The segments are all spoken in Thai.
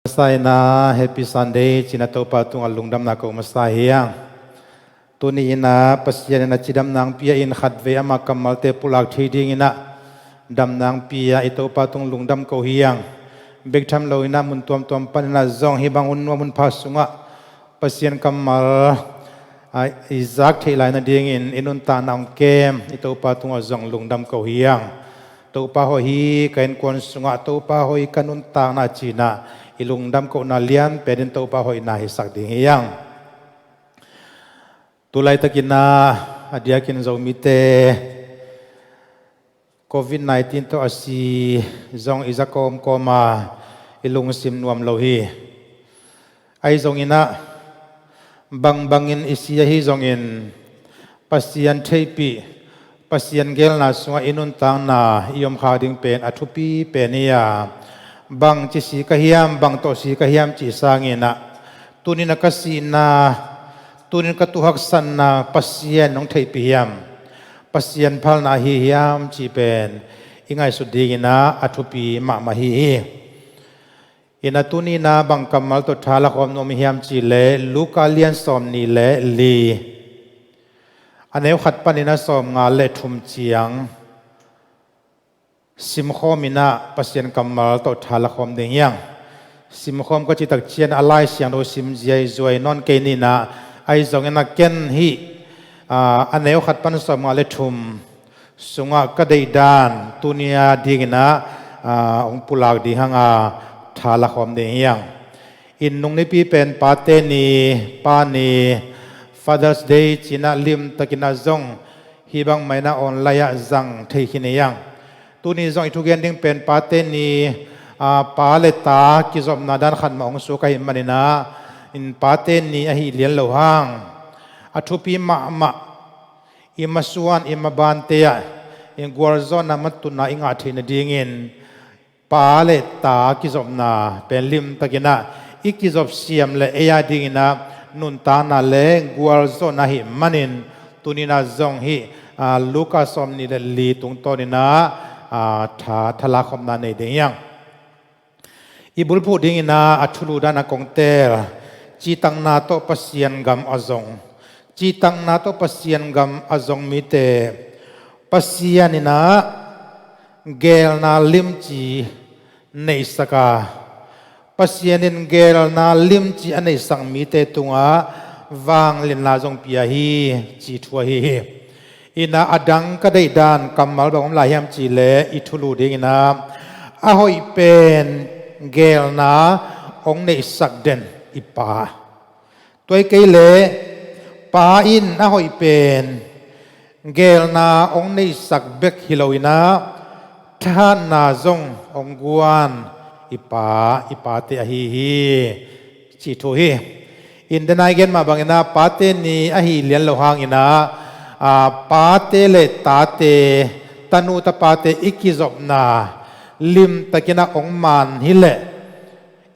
Masay na Happy Sunday chinato patung alungdam na ko masayang tuni ina pasyan na chidam nang pia in khatve ama kamalte pulak thiding ina dam nang pia ito patung lungdam ko hiyang begtham lo ina mun tuam panina zong hibang unwa mun pasunga pasyan kamal izak thilai na ding in inun ta nang kem ito patung zong lungdam ko hiyang to pa ho hi kain kon sunga to pa hoi kanun ta na china ilungdam ko na lian pedin to pa hoi na hisak ding hiyang tulai takina adiakin zomite COVID-19 to asi zong izakom koma ilung sim nuam lohi ai zong ina bangin isiya hi zongin pasian theipi pasian gel na sunga inun tang na iom khading pen athupi penia bang chi si kahiam bang to si kahiam chi sangina tunin kasina tunin katuhak san na pasien nong thei piam pasien phal na hi hiam chi pen ingai sudingina athupi ma hi ina tunina bang kamal to thala khom nom hiam chi le lukalian som ni le li aneu khat panina som nga le thum chiang sim khomina pasien kamal to thala khom ding yang sim khom ko chitak chian alai siang do sim jai zoi non ke ni na ai zongena ken hi aneu khat pan som nga le thum sunga ka dei dan tunia dingina ong pulak di hanga thala khom ding yang in nung ni pi pen pate ni pa ni Father's Day china lim takina zong hibang maina online zang thei khine yang tuni zong itugen ding pen pate ni paleta kizom nadan khan ma ong su kai manina in pate ni a hi lian lo hang athupi ma imasuan imabante ya in guarzon na matuna inga thina dingin paleta kizom na pen lim takina ikizop siam le eya dingina nun ta na le guarzon na hi manin tunina zong hi luka som ni le li tung to ni na thala khom na nei ding yang ibul pu ding ina athulu dana kongtel chitang na to pasien gam azong chitang na to pasien gam azong mite pasien ina gel na limchi nei saka pasienin gel na limchi anei sang mite tunga wang lin la zong pia hi chi thua hi ina adang ka dei dan kamal bang la hiam chi le ithulu ding ina a hoi pen gel na ong nei sak den ipa toy ke le pa in a hoi pen gel na ong nei sak bek hiloina than na zong ong guan ipa te a hi chi thu hi in the night gen ma bangina pate ni a hi lian lo hang ina pate le tate tanu ta pate ikizop na lim takina ong man hile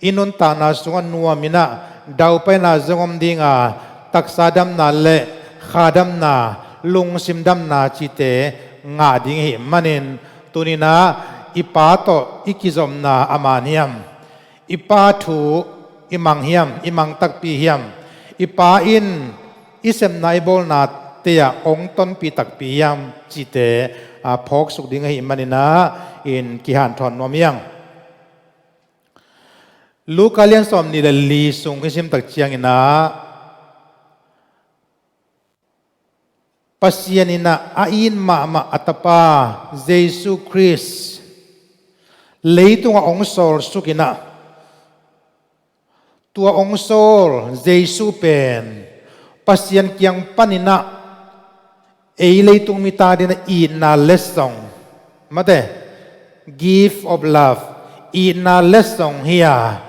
inun ta na sunga nuwa mina dau pa na zongom dinga taksadam na le khadam na lung simdam na chite nga ding hi manin tunina ipato ikizom na amaniam ipathu imang hiam imang takpi hiam ipa in isem naibol na tia ong ton pi takpi hiam chite phok suk ding hi manina in kihan thon nom yang lukalian som ni le li sung isim tak chiang ina pasianina ain ma atapa Jesu Christ leitunga ong sol sukina tua ong sol Jesu pen pasien kyang panina ei leitung mita dina ina lesong mate gift of love ina lesong hiya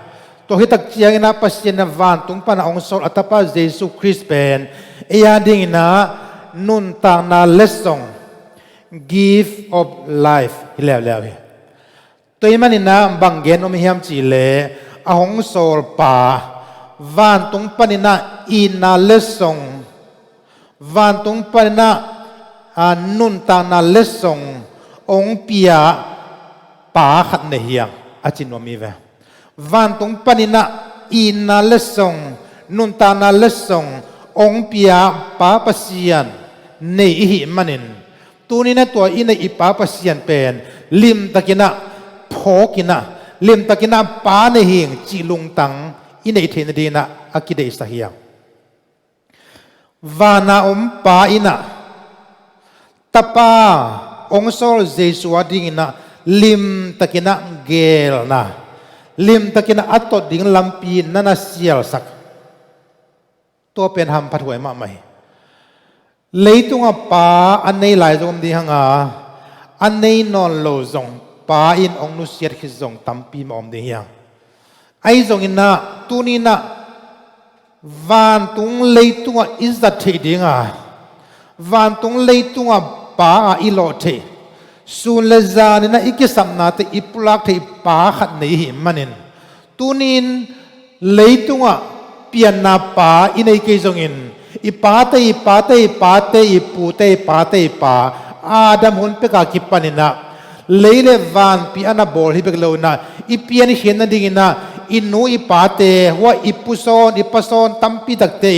to hitak chiang ina pasien na van tung pana ong sol atapa Jesu Christ pen eya ding ina nun ta na lesong gift of life hilaw toy manina banggen om hiam chi le ahong sol pa van tung panina ina lesong van tung panina nun ta na lesong ong pia pa khat ne hiang achin no mi ve van tung panina ina lesong nuntana lesong ong pia pa pasian nei hi manin tunina to ina ipa pasian pen lim takina phokina lim takina pa ne hing chilung tang ina ithena dina akide sahiya vana pa ina tapa ong sol Jesu adingina lim takina gel na lim takina atot ding lampi nana sial sak to pen ham pathuai ma mai leitunga pa anei lai zom di hanga anei non lo zong pa in ong nu siat khi zong tampi ma om de hiang ai zong ina tunina van tung leitunga izat the dinga van tung leitunga pa a ilo the sun le zanina ikisam na te ipulak the pa khat nei hi manin tunin leitunga pian na pa inei ke zong in ipate ipute pa adam hun pe ka kipanina leile van pi ana bol hi bek lo na ipian hian na dingina inu ipate wa ipason tampi takte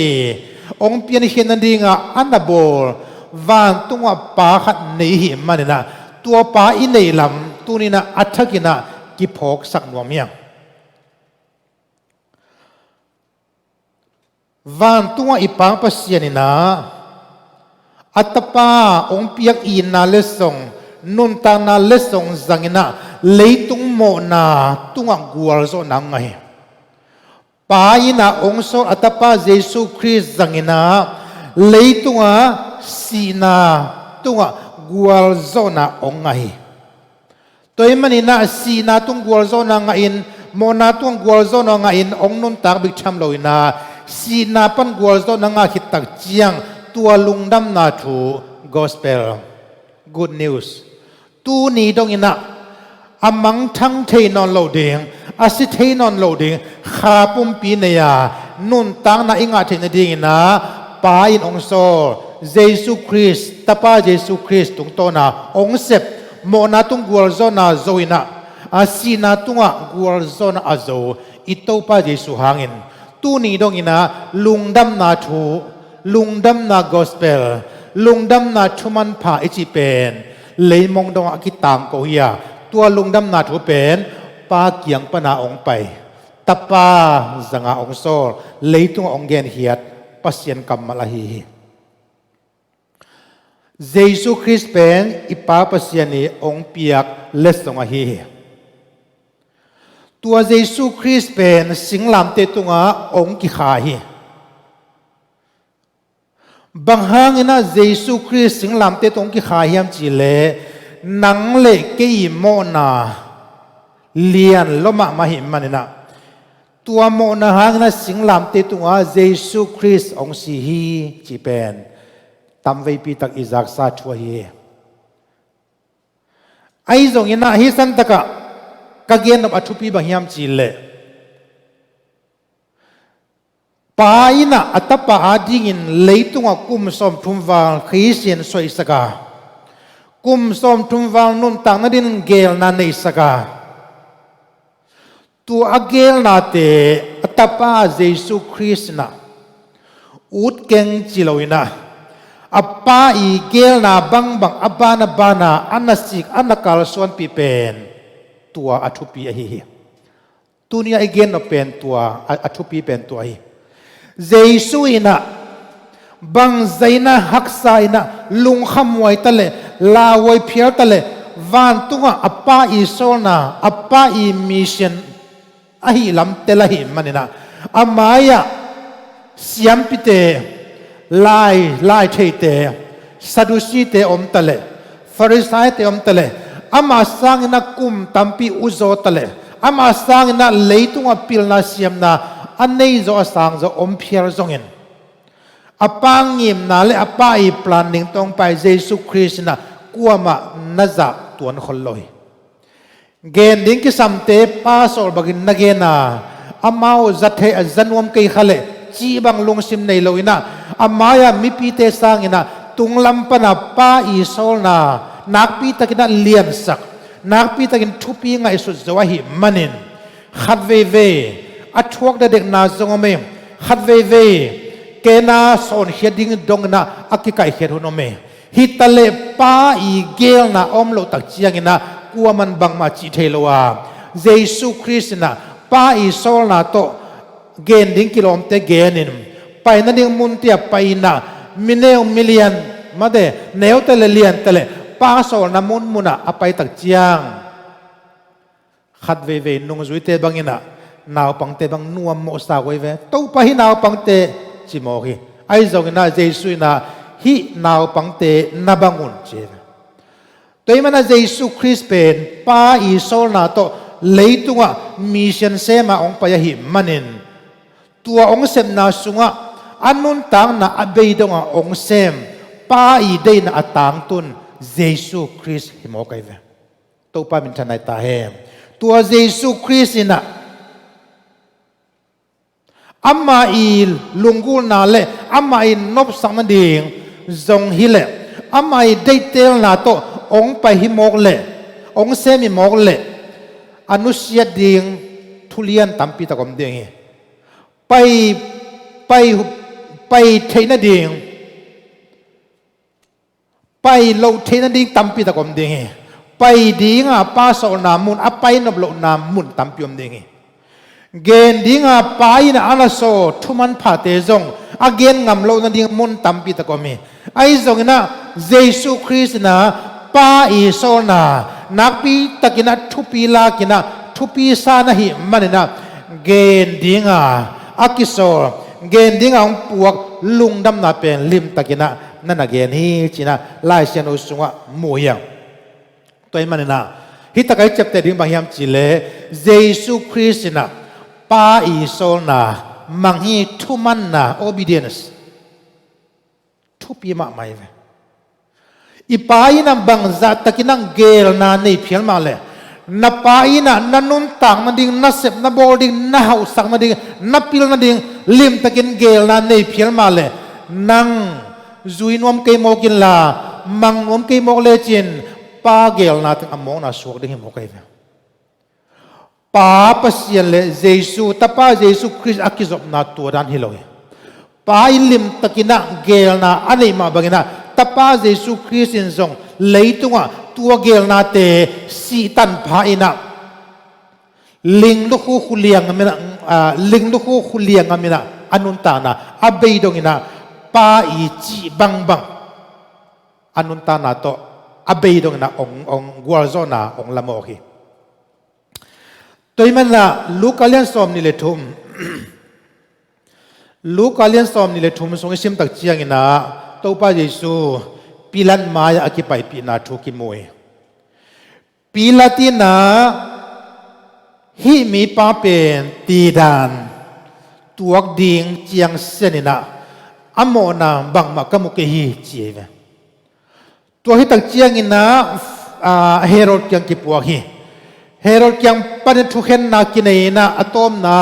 ong pian hian na dinga ana bol van tunga pa khat nei hi manina tua pa inei lam tunina athakina ki phok sak nuamiang van tunga ipang pasianina atapa ong piak ina lesong nunta na lesong zangina leitung mo na tunga gual zo nangai pa ina ong so atapa Jesu Christ zangina leitunga sina tunga gual zo na ongai toy manina sina tung gual zo na ngain mo na tung gual zo na ngain ong nun tak bik cham loina sina pan gual zo na nga hitak chiang tua lungdam na thu gospel good news tu ni dong ina amang thang thei non lo ding asi thei non lo ding kha pum pi ne ya nun tang na inga thei na ding ina pa in ong so Jesu Christ tapa Jesu Christ tung to na ong sep mo na tung gual zo na zoina asina tunga gual zo na azo ito pa Jesu hangin tu ni dong ina lungdam na thu lungdam na gospel lungdam na thuman pha ichi pen leimong dong akitang ko hiya tua lungdam na thu pen pa kiang pana ong pai tapa zanga ong sol leitung ong gen hiat pasien kamalahi Jesu Christ pen ipa pasien ni ong piak lesong ahi tua Jesu Christ pen singlam te tunga ong ki khahi banghang ina Jesu Christ singlam te tong ki khahiam chi le nang le ke mo na lian loma ma hi manina tua mo na hang na singlam te tunga Jesu Christ ong si hi chi pen tam vei pi tak izak sa thua hi ai zong ina hi san taka kagen of athupi bahiam chi le pa ina atapa adingin leitunga kum som thumwal khisian soi saka kum som thumwal nun tang na din gel na nei saka tu agel na te atapa Jesu Christ na ut keng chiloina apa i gel na bang abana bana anasik anakal suan pipen tua athupi ahi tunia again no pen tua athupi pen tua hi Jesu ina bang zaina haksa ina lung khamwai tale lawai phiar tale van tunga apa i solna apa i mission ahi lam telahi manina amaya siampite lai theite sadusi te om tale farisai te om tale ama sangina kum tampi uzo tale ama sangina leitunga pilna siamna anei zo asang zo om phiar zongin apangim na le apai planning tong pai Jesu Christ na kuama naza tuan kholloi gen ding ki samte pasol bagin nagena amao zathe azanwam kai khale chi bang lungsim nei loina amaya mipite sangina tunglam pana pa i solna nakpi takina lian sak nakpi takin thupi nga isu zawahi manin ขัดเวอัดทวกเด็กนาจงอเมขัดเวเกนาสอนเฮียดิ้งดงนาอักไก่เฮียหุนอเมฮิตาเลป้าอีเกลนาอมโลตักเจียงนากัวมันบังมาจิเทโลวาเยซูคริสต์นาป้าอีโซลนาโตเกนดิ้งกิโลมเตเกนินไปนั่นดิ้งมุนเตียไปนามิเนลมิเลียนมาเดเนวเตเลเลียนเตเลป้าโซลนามุนมุนะอไปตักเจียงขัดเวนุงจุยเตบังอินะนาวปังเตบังนัวโมสาวเวตู้ไปนาวปังเตจิโมฮีไอจงนะเยซูนะฮินาวปังเตนบังอุนเจตัวมันนะเยซูคริสต์เป็นป้าอีโซลนาโตเลยตัวมิชชันเซมาองไปหิมันินตัวองเซมนาสุงะอันนุนตังนะอเบยดงองเซมป้าอีเดนอัตังตุนเยซูคริสต์หิโมกัยเวตัวป้ามินทนายตาเฮมตัวเยซูคริสต์นะอามาอีลุงกูนาเลอามาอีนบสังมันดิงจงฮิเลอามาอีได้เตลนาโตองไปหิมกเลองเซมิมกเลอนุสยดิงทุเรียนตัมปีตะกอมดิงไปเทนดิงไปโลเทนดิงตัมปีตะกอมดิงไปดิงอ่ะป้าสอนามุนอ่ะไปนบโลนามุนตัมปีอมดิงเกณฑ์ดิ้งอาไปนะอาลาโซทุมันพาเตจงอาเกณฑ์งำโลนันดิ้งมุนตัมปีตะกอมีไอจงนะเยซูคริสต์นะป้าอีโซนะนักปีตะกินะทุปีลากินะทุปีซานะหิมันนะเกณฑ์ดิ้งอากิโซเกณฑ์ดิ้งอาปวกลุงดำนาเป็นลิมตะกินะนั่นนะเกณฑ์ฮีจีนะลายเสียนอุสุงะมูยังตัวมันนะฮิตะไกจับแต่ดิ้งบางยามจิเลเยซูคริสต์นะป้าอีโซนามังฮีทุมันนา obedience ทุปีมาไม่เวอีป้าอีนังบังจัตตะกินังเกลนาในเพียงมาเลยนับป้าอีนันนุนต่างมันดิ่งนัเสพนับบอดิ่งนัหาสังมันดิ่งนับพิลมันดิ่งลิมตะกินเกลนาในเพียงมาเลยนังจุยนวมเกยโมกินลามังนวมเกยโมเลจินป้าเกลนาตึงอโมนาสวกดิ่งโมเกยเวป้าปัสยันเลเยซูตาป้าเยซูคริสต์อากิจบนาตัวดันฮิโลยป้าอิลิมตะกินะเกลนาอะไรมาบังนะตาป้าเยซูคริสต์อินซงเลยตัวเกลนาเตสีตันพาอินะลิงลูกคู่เลียงมินะลิงลูกคู่เลียงมินะอนุนตานะอับเบยดงอินะป้าอีจีบังอนุนตานะโตอับเบยดงอินะองกัวโซนาองละโมฮีตัวมันละลูกาเลียนสอมนี่เลทุมลูกาเลียนสอมนี่เลทุมสงสิมตักเจียงนะตัวป้าเยซูปิลันมายาอคิไปปีนาทุกิมวยปิลาตินาฮิมีป้าเป็นตีดานตัวดิ่งเจียงเสนินะอโมนาบังมากมุกฮีเจียตัวที่ตักเจียงนะเฮโรดยังกิปวกฮีเฮโรดยังปันทุกเห็นนักกินเองนะอะตอมนะ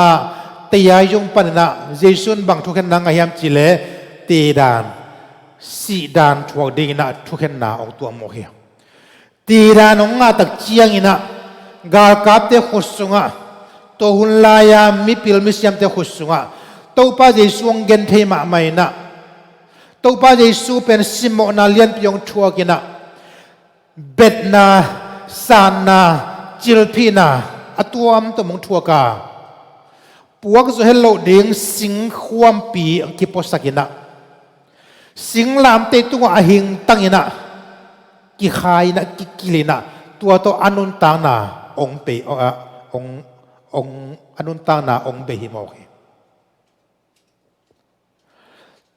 ตียายงปันนะเยซูนบังทุกเห็นนังไงยามจิเลตีดานสีดานทุกดิ่งนะทุกเห็นนะองตัวโมเฮตีดานองอาตักเจียงนะกาลกาเตขุสุงะตัวหุ่นลายามิปิลมิสยามเตขุสุงะตัวป้าเยซูงเกนเทมาไม่นะตัวป้าเยซูเป็นสิโมนาเลียนพิยงทัวกินะเบ็ดนาซานาจิลพีนาอตัวมตัวมงทัวกาปวกจะเฮลโลเดียงสิงความปีอังกิปอสักินะสิงลามเตตัวอหิงตั้งอินะกิขายนะกิลินะตัวอนุนตางนาองเปองอนุนตางนาองเบหิโมก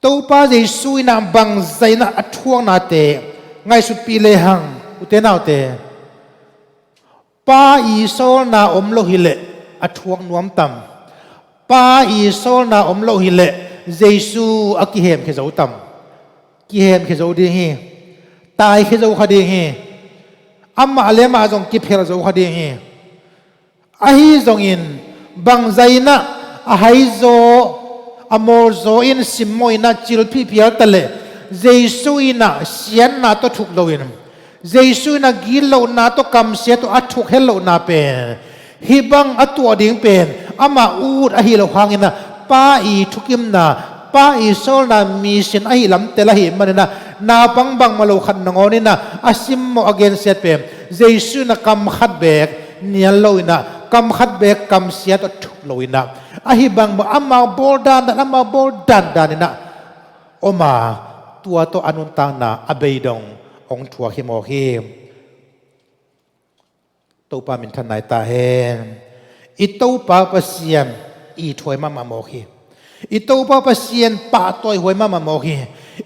ตัวป้าเยซูนะบังใจนะอัทวงนาเตไงสุดปีเลหังอุเทนาเตป้าอีโซนาอมโลหิเลอัทวงนวมตัมป้าอีโซนาอมโลหิเลเยซูอักิเฮมเขจาวตัมกิเฮมเขจาวดีเฮตายเขจาวคดีเฮอัมมาเลมาจงกิเพลจาวคดีเฮอาฮิจงอินบังใจนะอาฮิโซอโมโซอินสิมโมอินะจิลพีพิอัตเลเยซูอินะเสียนนาตทุกโลอินเยซูนะกิโลนาโตคำเสียตัวอัทุกเฮโลนาเป็น ฮิบังอตัวดิ่งเป็นอามาอูดอหิโลหังนะป้าอีทุกิมนะป้าอีโซลนามีสินอหิลำเตละหิมันนะนาปังบังมาโลขันนงอนี่นะอาซิมโมอเกนเซตเป็นเยซูนะกำขัดเบกเนียโลยนะกำขัดเบกกำเสียตัวทุกโลยนะอหิบังมาอามาโบดานอามาโบดานดานี่นะโอมาตัวอนุนตังนะอเบยดงองทัวเขมอเขมตัวปามินทนายตาเฮอิตัวปาปเสียนอีถวยมาโมเขอิตัวปาปเสียนปาตัวหวยมาโมเข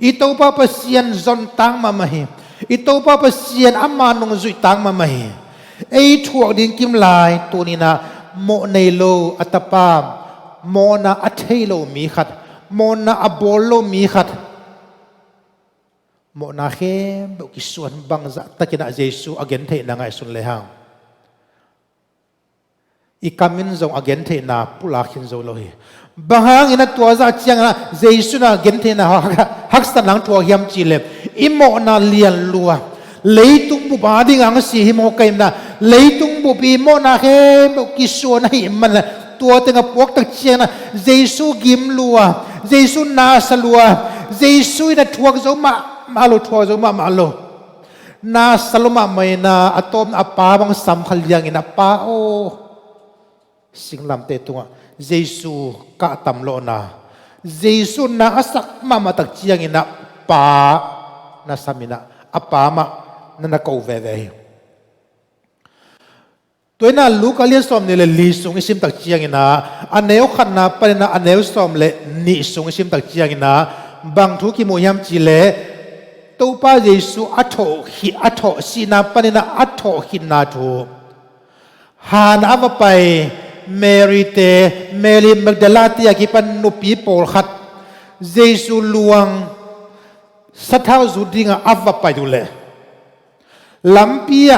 อิตัวปาปเสียนจนตังมาเฮอิตัวปาปเสียนอามานงจุยตังมาเฮไอถั่วดินกิมลายตัวนี้นะโมเนโลอัตปามโมนาอัตเทโลมีขัดโมนาอโบโลมีขัดโมนาเขมบุกิส่วนบังจะตะกินะเยซูอเกนเทนังไอสุนเลหังอีกามินจงอเกนเทนาปุลาคินโซโลฮีบางฮังอินะตัวจะเจียงนะเยซูนะเกนเทนะฮักสตันหลังตัวเฮียมจีเลบอิโมนาเลียนลัวเลยตุงบุบาดิงังสีหิโมเกมนะเลยตุงบุบีโมนาเขมบุกิส่วนให้มันละตัวเต็งพวกตะเจียงนะเยซูกิมลัวเยซูนาสลัวเยซูนะทวกโซมาโลทัวร์จงมาโลนาสลมาไม่นาอตอมอปาบังสัมขลียงอินอปาโอสิงลำเตตุงเยซูกะตัมโลนาเยซูนาสักมาตักเจียงอินอปานาสามินาอปามานันกูเวเวตัวนั้นลูกเลี้ยงสมเนี่ยเลยลีสุงอิสิมตักเจียงอินาอันเนวขันนาปรินาอันเนวสมเลยนิสุงอิสิมตักเจียงอินาบางทุกิโมยามจีเลตัวป้าเยซูอัฐหิอัฐสีนาปนินาอัฐหินาทูหานาว่าไปเมริเตเมลิมักดาลาติยากิปันนุปีโปลขัดเยซูลวงสัทธาจุดิงอัฟว่าไปดูเลยลำปีย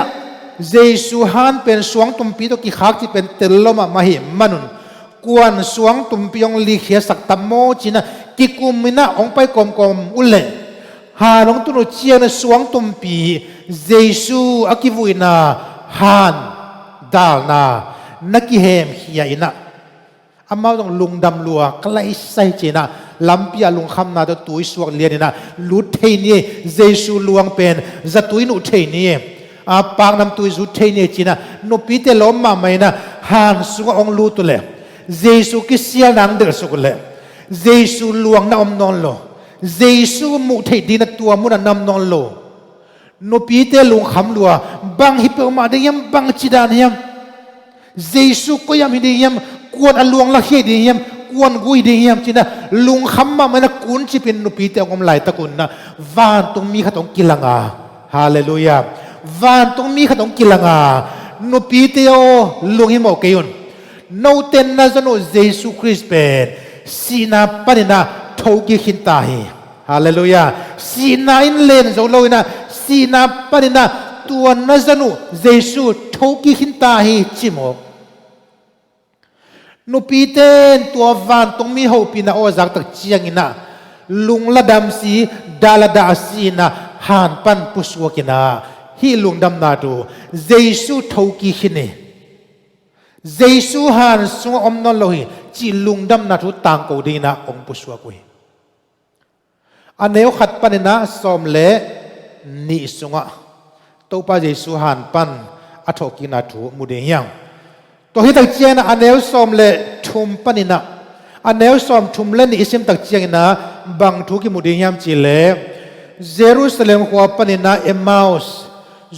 เยซูฮันเป็นสวงตุมปีตัวกิขักที่เป็นเตลลมาหิมันุนกวนสวงตุมปีองลีเขียสักตัมโมจินะกิกุมินะองไปกอมอุเลหาลงตุนเชียนสวงตุมปีเยซูอากิวุยนาฮานดาลนานักเฮมเฮียอินะอามาต้องลุงดำลัวใกล้ใส่เจนะลำปียลุงคำนาตัวตุยสวงเลียนนะลุเทนี่เยซูลวงเป็นจะตุยนุเทนี่ปากนำตุยสุเทนี่จีนะนุปีเตล้มมาไม่นะฮานสวงองลูตุเลเยซูกิเซียนังเดือดสุกเลเยซูลวงน้ำนอนโลเยซูมุทัยดีนัตัวมุนันนำนอนโลนุปีเตลุงคำลัวบังฮิปเปอร์มาเดียมบังจิดานยมเยซูก็ยามฮิดียมกวนอลวงละเฮียดียมกวนกุยดียมจีนะลุงคำมามันกุนจิเป็นนุปีเตองมไหลตะกุนนะวานตรงมีขตงกิลังอาฮาเลลูยาวานตรงมีขตงกิลังอานุปีเตโอลุงฮิโมเกยุนโนเตนนาจโนเยซูคริสต์เป็นสีนาปนินาทุกิขินตาฮีฮาเลลูยาสีนาอินเลนโซโลยนะสีนาปนินาตัวนาจโนเยซูทุกิขินตาฮีจิโมนุปีเตนตัววันตรงมีหูปีนาโอจากตักเจียงอินะลุงละดำสีดาลดาสีนะหานปันปุสวกินะฮีลุงดำนาดูเยซูทุกิขินเยซูฮันสุงอมนนโลหิจีลุงดำนาทุตังกูดีนะองปุสวกุยอันเนวขัดปันนะสมเลนิสุงะตัวป้าเยซูฮันปันอัฐกินาทุมุเดียงตัวที่ตักเจียงนะอันเนวสมเลทุมปันนะอันเนวสมทุมเลนิอิมตักเจียงนะบังทุกิมุเดียมจีเลเยรูซาเล็มหัวปันนะเอมมาอุส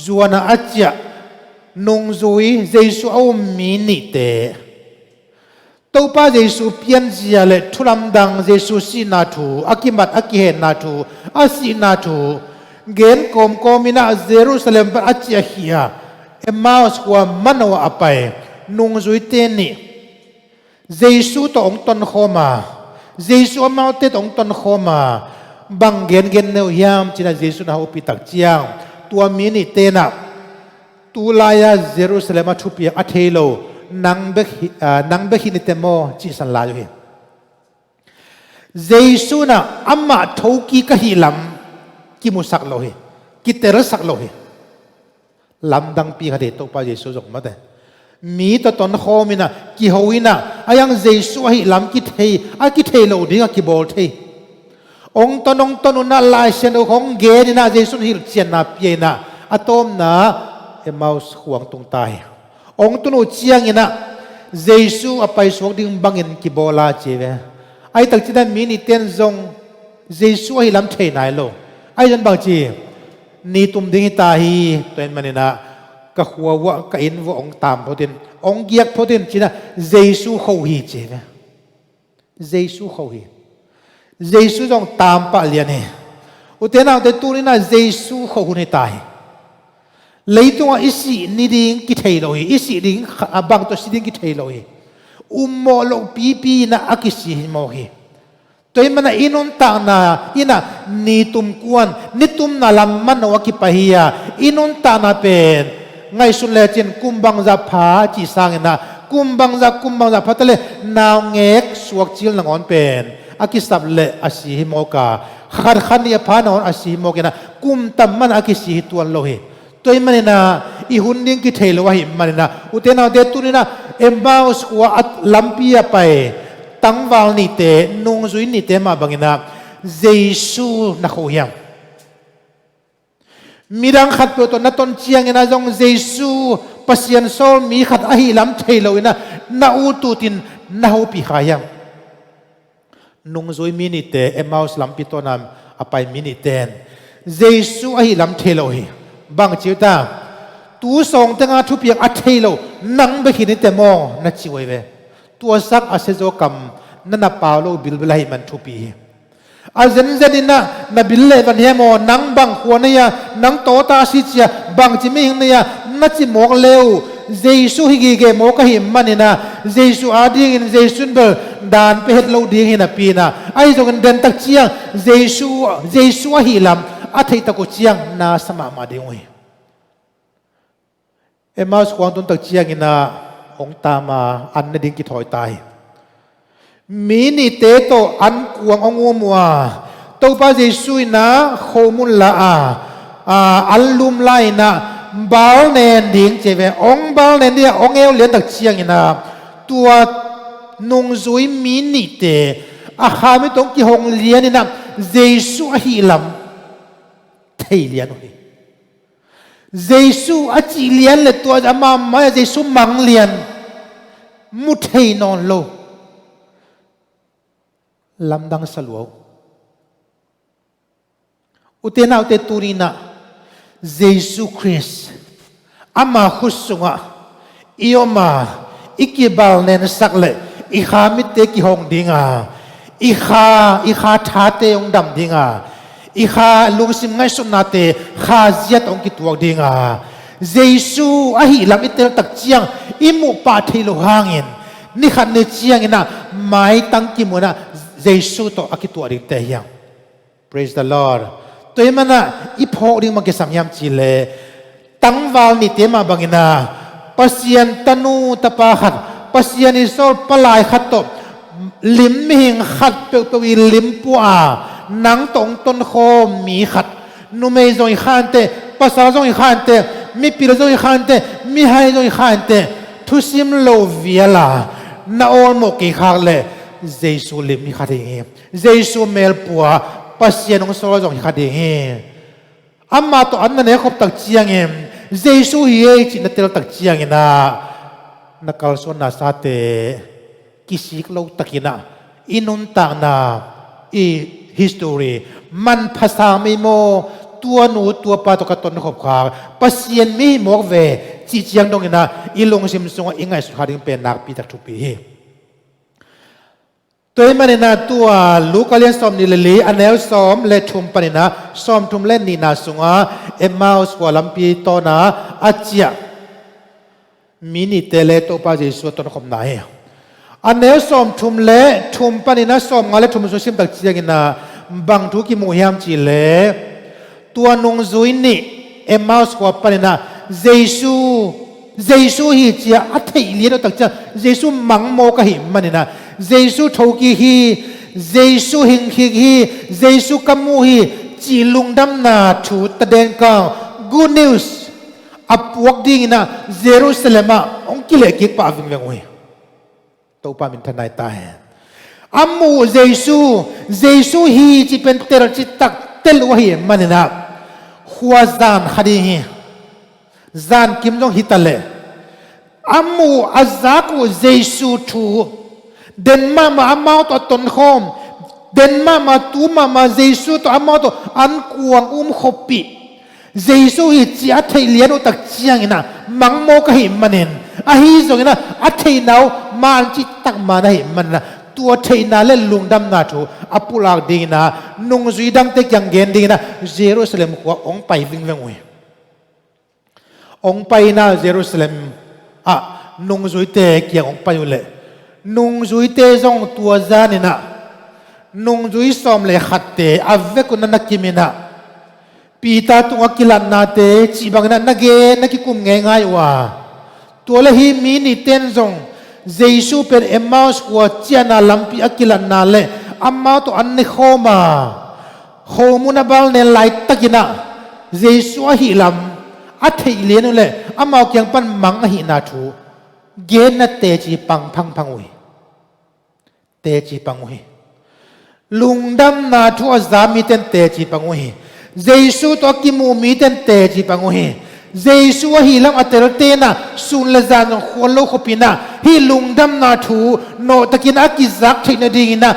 จวนอาเจียนงจุยเยซูเอามีนิเตตัวป้าเยซูเพียนเจียเลทุลำดังเยซูสีนาทูอากิมัดอากิเฮนาทูอาสีนาทูเกณฑ์กอมินาเยรูซาเล็มปันอาเจียฮียเอมาสหัวมันว่าอภัยนงจุยเตนี่เยซูตัวองตนโคมาเยซูมาเตตัวองตนโคมาบังเกณฑ์เนียวยามจีน่าเยซูน่าอุปิตักเจียงตัวมีนิเตนะตุลายาเยรูซาเล็มทุบยังอัฐโลนังเบหินิเตโมจีสันลาอยู่เฮเยซูนะอามาทุกีกะฮิลัมกิมุสักโลเฮกิเตระสักโลเฮลำดังปีขเดตัวป้าเยซูจงมาเต มีตัวตนโคมินะกิโฮวินะอายังเยซูให้ลำกิเทกิเทโลดิ้งกิบอลเทองตนุนะลายเชนของเกนินะเยซูฮิลเจียนนาเปียนะอะตอมนะเอมาสห่วงตรงตายองตนุเจียงอินะเยซูอไปสวกดิ้งบังอินกิบอลาเจเวไอตักจินันมีนิเตนซงเยซูให้ลำเทนายโลไอจันบางจีนี่ตุมดิ้งตาฮีตัวเองมันนี่นะก็หัววะก็อินวะองตามพอดินองเกียกพอดินจีนะเยซูเขาฮีเจเวเยซูเขาฮีเยซูจงตามปะเลียนเฮอุเทนาอุเตตูนี่นะเยซูเขาหุ่นตายเลยตัวอิสินิดิงกิเทโลฮีอิสิดิงบางตัวสิดิงกิเทโลฮีโมโลปีนะอากิสิโมฮีตัวมันนะอินุนตานะอินะนิตุมกวนนิตุมนะลำมันวะกิปะฮียาอินุนตานะเป็นไงสุดเลยเจนกุมบังจะพาจีสังนะกุมบังจะพัดเลยนาวเงกสวกจิลนังอนเป็นอากิสับเลอาศิหิโมกาขันนี่พานอนอาศิหิโมกนะกุมตัมมันอากิสิหิตัวโลหิตัวมันนี่นะอีหุ่นดิ้งกิเทลวะหิมันนี่นะอุเทนาเดตุนี่นะเอ็มบ้าสกัวอัดลัมปียไปตั้งวาลนิเตนุงซุยนิเตมาบังนะเยซูนักโหยังมีดังขัดตัวตนนัตนเชียงนะจงเยซูปัสยันโซมีขัดอหิลัมเทลวินะนาอูตุตินนาหูปีขายังนุงซุยมินิเตเอมาสลัมปิโตนามอภัยมินิเตนเยซูอหิลัมเทโลหิบางจิวตาตัวส่งตั้งอาทุเปียกอัเทโลนังไปขินิเตมองนัดจิวเวตัวสักอาเซโซกัมนันนาปาโลบิลเบลให้มันทุปีอาเซนเซดินะนบิลเลวันเฮโมนังบางขวานเนี่ยนังโตตาสิเจียบางจิมิงเนี่ยนัดจิมอกเลวเยซูฮิกิเกโมกะหิมมันนี่นะเยซูอาดิงเยซูเบลดานไปเฮ็ดโลดีหินะปีนะไอ้ตรงเดินตักเจียงเยซูฮิลัมอาทิตะกุเจียงนาสมามาเดียวเอมาสควงตุนตักเจียงอินะองตามาอันนดิ่งกิถอยตายมีนี่เตโตอันกวงองงัวมัวตัวป้าเยซูนะโคมุลละอันลุมไลนะบาลเนนดิ่งเจเวองบาลเนนเนี่ยองเอวเลียนตักเชียงนะตัวนุงซุยมีนิเตอาหาไม่ต้องกี่หงเลียนนี่นะเยซูฮิลัมเทเลียนเลยเยซูอาจิเลียนเลยตัวจะมาไม่เยซูมังเลียนมุเทนอนโลลำดังสลัวอุเทนาอุเตตูรินะเยซูคริสต์อามาขุสุงะอีโอมาอีกิบาลเนนสักเลยอีขามิเตกิหงดิงาอีขาทาเตองดำดิงาอีขาลุงสิมไงสุนาเตขาเจียตองกิตัวดิงาเยซูอาหิลามิเตตักเจียงอิมุปาเทโลหางินนี่ขันเนเจียงนะไม่ตั้งกิมุนะเยซูโตอากิตัวดิงเตยัง praise the Lordตัวมันนะอีพอดิ่งมันก็สามยามจีเลตั้งวาลนิเตมาบังนะปัสยันตนูตะปาขัดปัสยันอิโซปลายขัดตบลิมหิงขัดเปลวิลิมปัวนังตงต้นโคมีขัดนุเมย์จงขันเตภาษาจงขันเตมีปีละจงขันเตมีไฮจงขันเตทุสิมโลวิเอลานาโอลโมกิขัดเลเยซูลิมมีขัดเองเยซูเมลปัวปัสยันองโซจงขัดเองอามาตัวอันนั้นเนี่ยขบตักเจียงเองเยซูเย่จินเตลตักเจียงนะนักการสวนนาซาเตกิสิกโลตักินะอินุนตานาอีhistory มันภาษาไม่โมตัวหนูตัวปลาตัวกระตุนขบขางปัสยันมีหมอกเวจีเจียงตรงนี้นะอีลงซิมซงอิงไงสุดท้ายเป็นนักปีตักทุปีตัวมันนะตัวลูกเลี้ยงซ้อมนี่เลยอันแล้วซ้อมเล่ทุมปนินะซ้อมทุมเล่นนี่นะสุงะเอ็มมาสกว่าลำปีโตนะอาเจียมินิเตเลโตปาเจสุตนขมนายอันแล้วซ้อมทุมเล่ทุมปนินะซ้อมงาเล่ทุมสุสิมตักเจียกินะบางทุกิมุฮิมจีเล่ตัวนุงซุยนี่เอ็มมาสกว่าปนินะเยซูฮิเจียอัฐิเลียนตักเจียเยซูมังโมกะหิมันนี่นะเยซูทกีฮีเยซูหิงฮีเยซูกัมมูฮีจีลุงดำนาถูตะเดนกาง good news อับวกดิ่งนะเยรูซาเล็มองกิเลกิกป่าวิ่งเวงเวตัวป่ามินทนายตายอามูเยซูฮีจีเป็นเตลจิตตักเตลวะฮีมันนะหัวจานขัดีฮีจานกิมจงฮิตาเลอามูอาซากูเยซูทูเดนมาอามาตัวตนคอมเดนมาตูมาเยซูตัวอามาตัวอันกวงขบิเยซูฮีจีอัฐิเลียนอุตักเจียงนะมังโมกหิมันเองอาฮีจงนะอัฐินาวมันจิตตักมานะหิมันนะตัวเทนาเล่ลุงดำนาทูอปุลากดีนะนุ่งจุยดังเตยังเกนดีนะเยรูซาเล็มกว่าองไปวิ่งเวงเวองไปนะเยรูซาเล็มนุ่งจุยเตเกี่ยงองไปอยู่เลยนุ่งจุยเตจงตัวจานี่นะนุ่งจุยสอมเลยขัดเตอเวกุนันนักกิมินะปีตาตัวกิลันนาเตจีบังนันนักเกนักกิคุมง่ายว่าตัวละหิมีนิเตนจงเยซูเป็นเอ็มมาสกัวเจียนาลัมปีอักิลันนาเลอามาตัวอันนี้เข้ามาโฮมุนบาลเนไลตะกินะเยซูหิลัมอัฐิเลียนุเลอามาเกียงปันมังหินาทูเกนเตจีปังพังอุยเตจีปังอุยลุงดำนาทูอาซามีเตนเตจีปังอุยเยซูตัวกิมูมีเตนเตจีปังอุยเยซูฮิลังอัตเตอร์เตนะสุนละจานขวัญโลกปินะฮิลุงดำนาทูโนตะกินอากิซักเทนดีนะ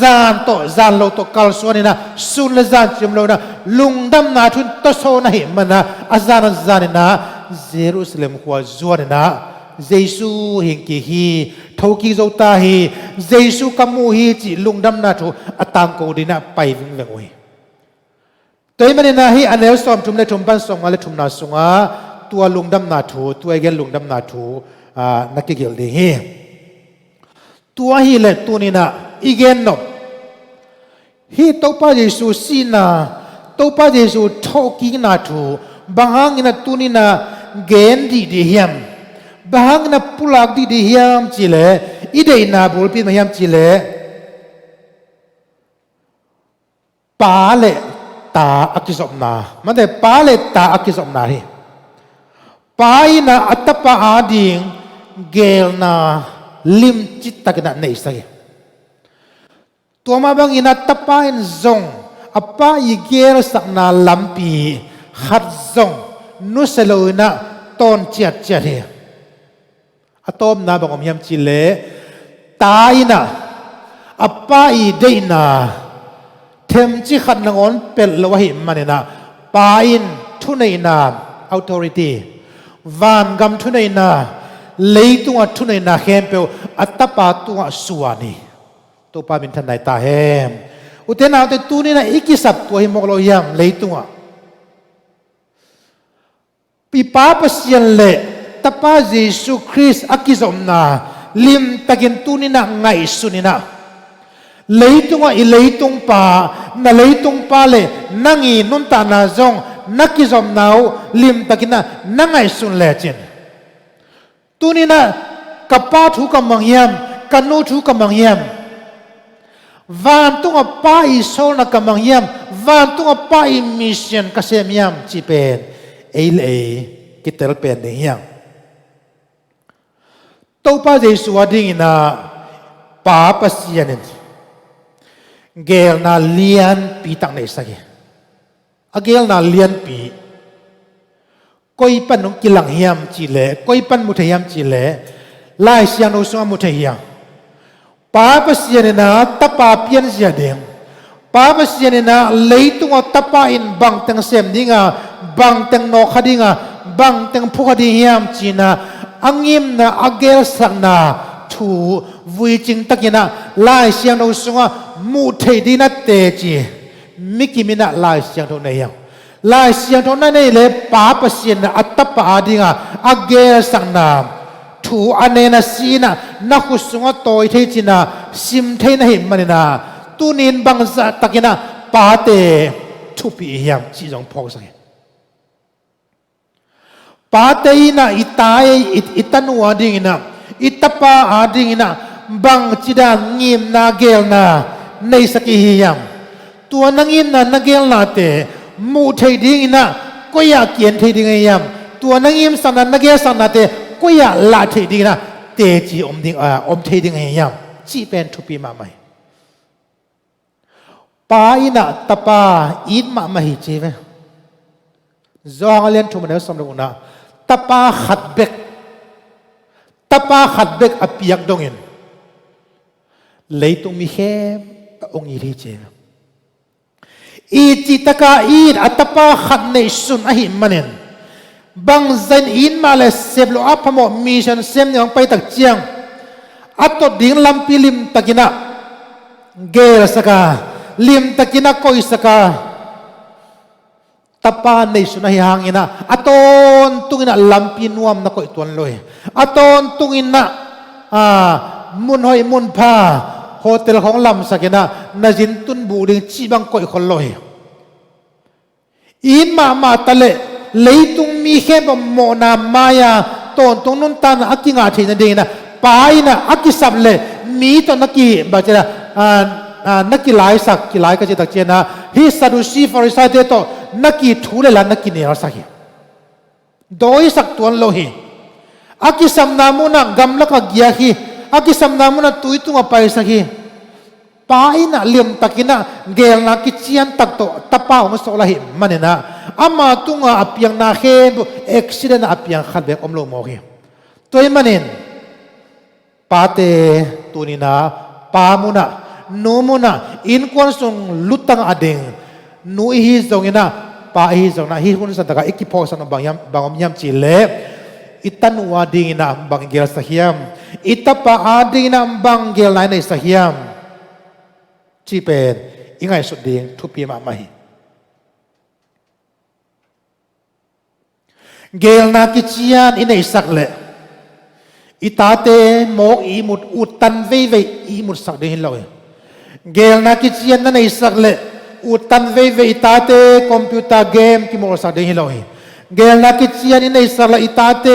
จานโตจานโลโตกัลสวนินะสุนละจานจิมโลนะลุงดำนาทุนตโซนะหิมันนะอาจารย์จานนะเยรูซาเล็มขวาจวนนะเยซูหิงกิฮีทวกิโจตาฮีเยซูกัมูฮีจิลุงดำนาทูอตังโกดีนะไปวิ่งเวงเวตัวมันนะฮีอันเดียวสอมทุมในทุมปันสงอะไรทุมนาสงะตัวลุงดำนาทูตัวเกลลุงดำนาทูนักเกี่ยวดีฮีตัวฮีเล็ตัวนี้นะอีเกนนบฮีตัวป้าเยซูซีนาตัวป้าเยซูทอกินาทูบางอินะตัวนี้นะเกนดีเฮียมบางนะปุลักดีเฮียมจิเลอีเดนาบุลปีมาเฮียมจิเลปาเลตาอักิสอบนามันแต่ปาเลตาอักิสอบนาฮีปายนะอัตปาอาดิงเกลนาลิมจิตตะกันในสักตัวมาบางอินัตปาอินซงอปาอีเกลสักนาลัมปีขัดซงนุสโลนะตอนเจียดเฮียอะตอมนาบางอมยามจิเลตายนะอปาอีเดนาเทมจิขัดนงอนเป็นละวะหิมันเนี่ยนะปาอินทุนนา authority วานกำทุนนาเลยตัวทุนนาเฮมเปลอัตตปาตัวสวานีตัวปาบินทันไหนตาเฮมอุเทนาแต่ตัวนี้นะอีกิสับตัวหิมกโลยามเลยตัวปีป้าปัสยันเละตปาเยซูคริสต์อักิสอมนาลิมตะกินตัวนี้นะไงสุนีนะเลยตัวอีเลยตรงป่านาเลยตรงป่าเลยนั่งอีนุนตานาจงนักกิจอมนาวลิมตะกินนะนั่งไอสุนเลจินตัวนี้นะกับป้าถูกกับมังยมกันนูถูกกับมังยมวันตัวป้าอีโซนักกับมังยมวันตัวป้าอีมิชชันกับเซมยมจีเป็นเอเลกิเตลเป็นเดียงตัวป้าเยซูวดิ่งนะป้าปัสยานินเกลนาเลียนปีตังในสักเกลนาเลียนปีก้อยปันนงกิลังเฮียมจีเล่ก้อยปันมุทยามจีเล่ไล่เสียงโนสวมุทยามป้าปัสยานินะตปาเปียนเสียเดียงป้าปัสยานินะเลยตัวตปาอินบังเต็งเซมดิงาบังเต็งนกขดิงาบังเต็งพุขดิเฮียมจีนะอังยิมนะอเกลสักนาทูวิจิงตะกินะไล่เสียงโนสวมุทยดีนัตเตจีมิกิมินะไล่เสียงโนเนียงไล่เสียงโนนั่นเองเลยป้าปัสยานะอัตปาดิงาอเกลสักนาทูอันเนนะสีนะนักสุงโตยเทจินะซิมเทนะหิมมันนะตูนินบังซาตะกินะปาเตทุปีเฮียมจีจงพอกสังปาเตนะอิตายอิตันัวดิ่งนะอิตปาอาดิ่งนะบังจิดางิมนาเกลนะในสกิเฮียมตัวนังิมนะนาเกลนะเตมูเทดิ่งนะก็อยากเกียนเทดิ่งเฮียม ตัวนังอิมสันนันนักเกสันนัดเตก็อยากละเทดิงนะเตจีอมดิงอมเทดิงเฮียมจีเป็นทุปีมาไหมปาอินะตะปาอินมาไม่จีเวจองเลียนทุมันเอสมรุนะตะปาขัดเบกตะปาขัดเบกอภิยักดงอินเลยตุมีเข้มองอีรีเจอีจิตกาอีดอัตปาขัดในสุนอหิมันินบางเซนอินมาเลเซบโลอัพพโมมิชันเซมยังไปตักเจียงอัตตดิ่งลำพิลิมตะกินะเกลสกาลิมตะกินะโกอิสกาตปาในสุนอหิหางอินะอัตนตุงินะลำพินวมนักโกอิตวนลอยอัตนตุงินะมุนหอยมุนผ้าโฮเทลของลำสักนะนาจินตุนบูดิงจีบังโกอิคนลอยอินมาตะเลเลยตุงมีแค่บมโมนามายาตอนตรงนั้นตาอักิงาทีนั่นเองนะไปนะอักิสับเลยมีตอนนักกีบาเจนะนักกีฬาสักกีฬาก็จะตักเจนะฮิสซาดุซีฟอริซาเตโตนักกีทูเลลันนักกีเนียสักฮีโดยสักตัวโลหิอักิสัมนามุนักกำลักกียาฮีอักิสัมนามุนักตุยตุงอไปสักฮีไปนะเลี่ยมตักินะเกลนักกิเชียนตักโตตะป้าของโซลาหิมันนะอามาตุงอาเปียงนาเขนเอ็กซิเดนอาเปียงขัดเบกอมโลโมฮีตัวมันเองปาเตตุนินาปามุนะนูมุนะอินควนส่งลุตังอเดงนูฮิซงอินะปาฮิซงนะฮิคุนสันตะกะเอกิโพสันบางยามบางอมยามจิเลอิตันวาดิงนะบางเกลสักยามอิตาปาอาดิงนะบางเกลไลในสักยามจีเป็นยังไงสุดดิ่งทุปีมาไม่เกลนากิจยานอินไอสักเลอิตาเตโมกอีมุดอุตันเวอีมุดสักเดินเลยเกลนากิจยานนั่นไอสักเลอุตันเวอิตาเตคอมพิวเตอร์เกมกิโมสักเดินเลยเกลนากิจยานอินไอสักเลอิตาเต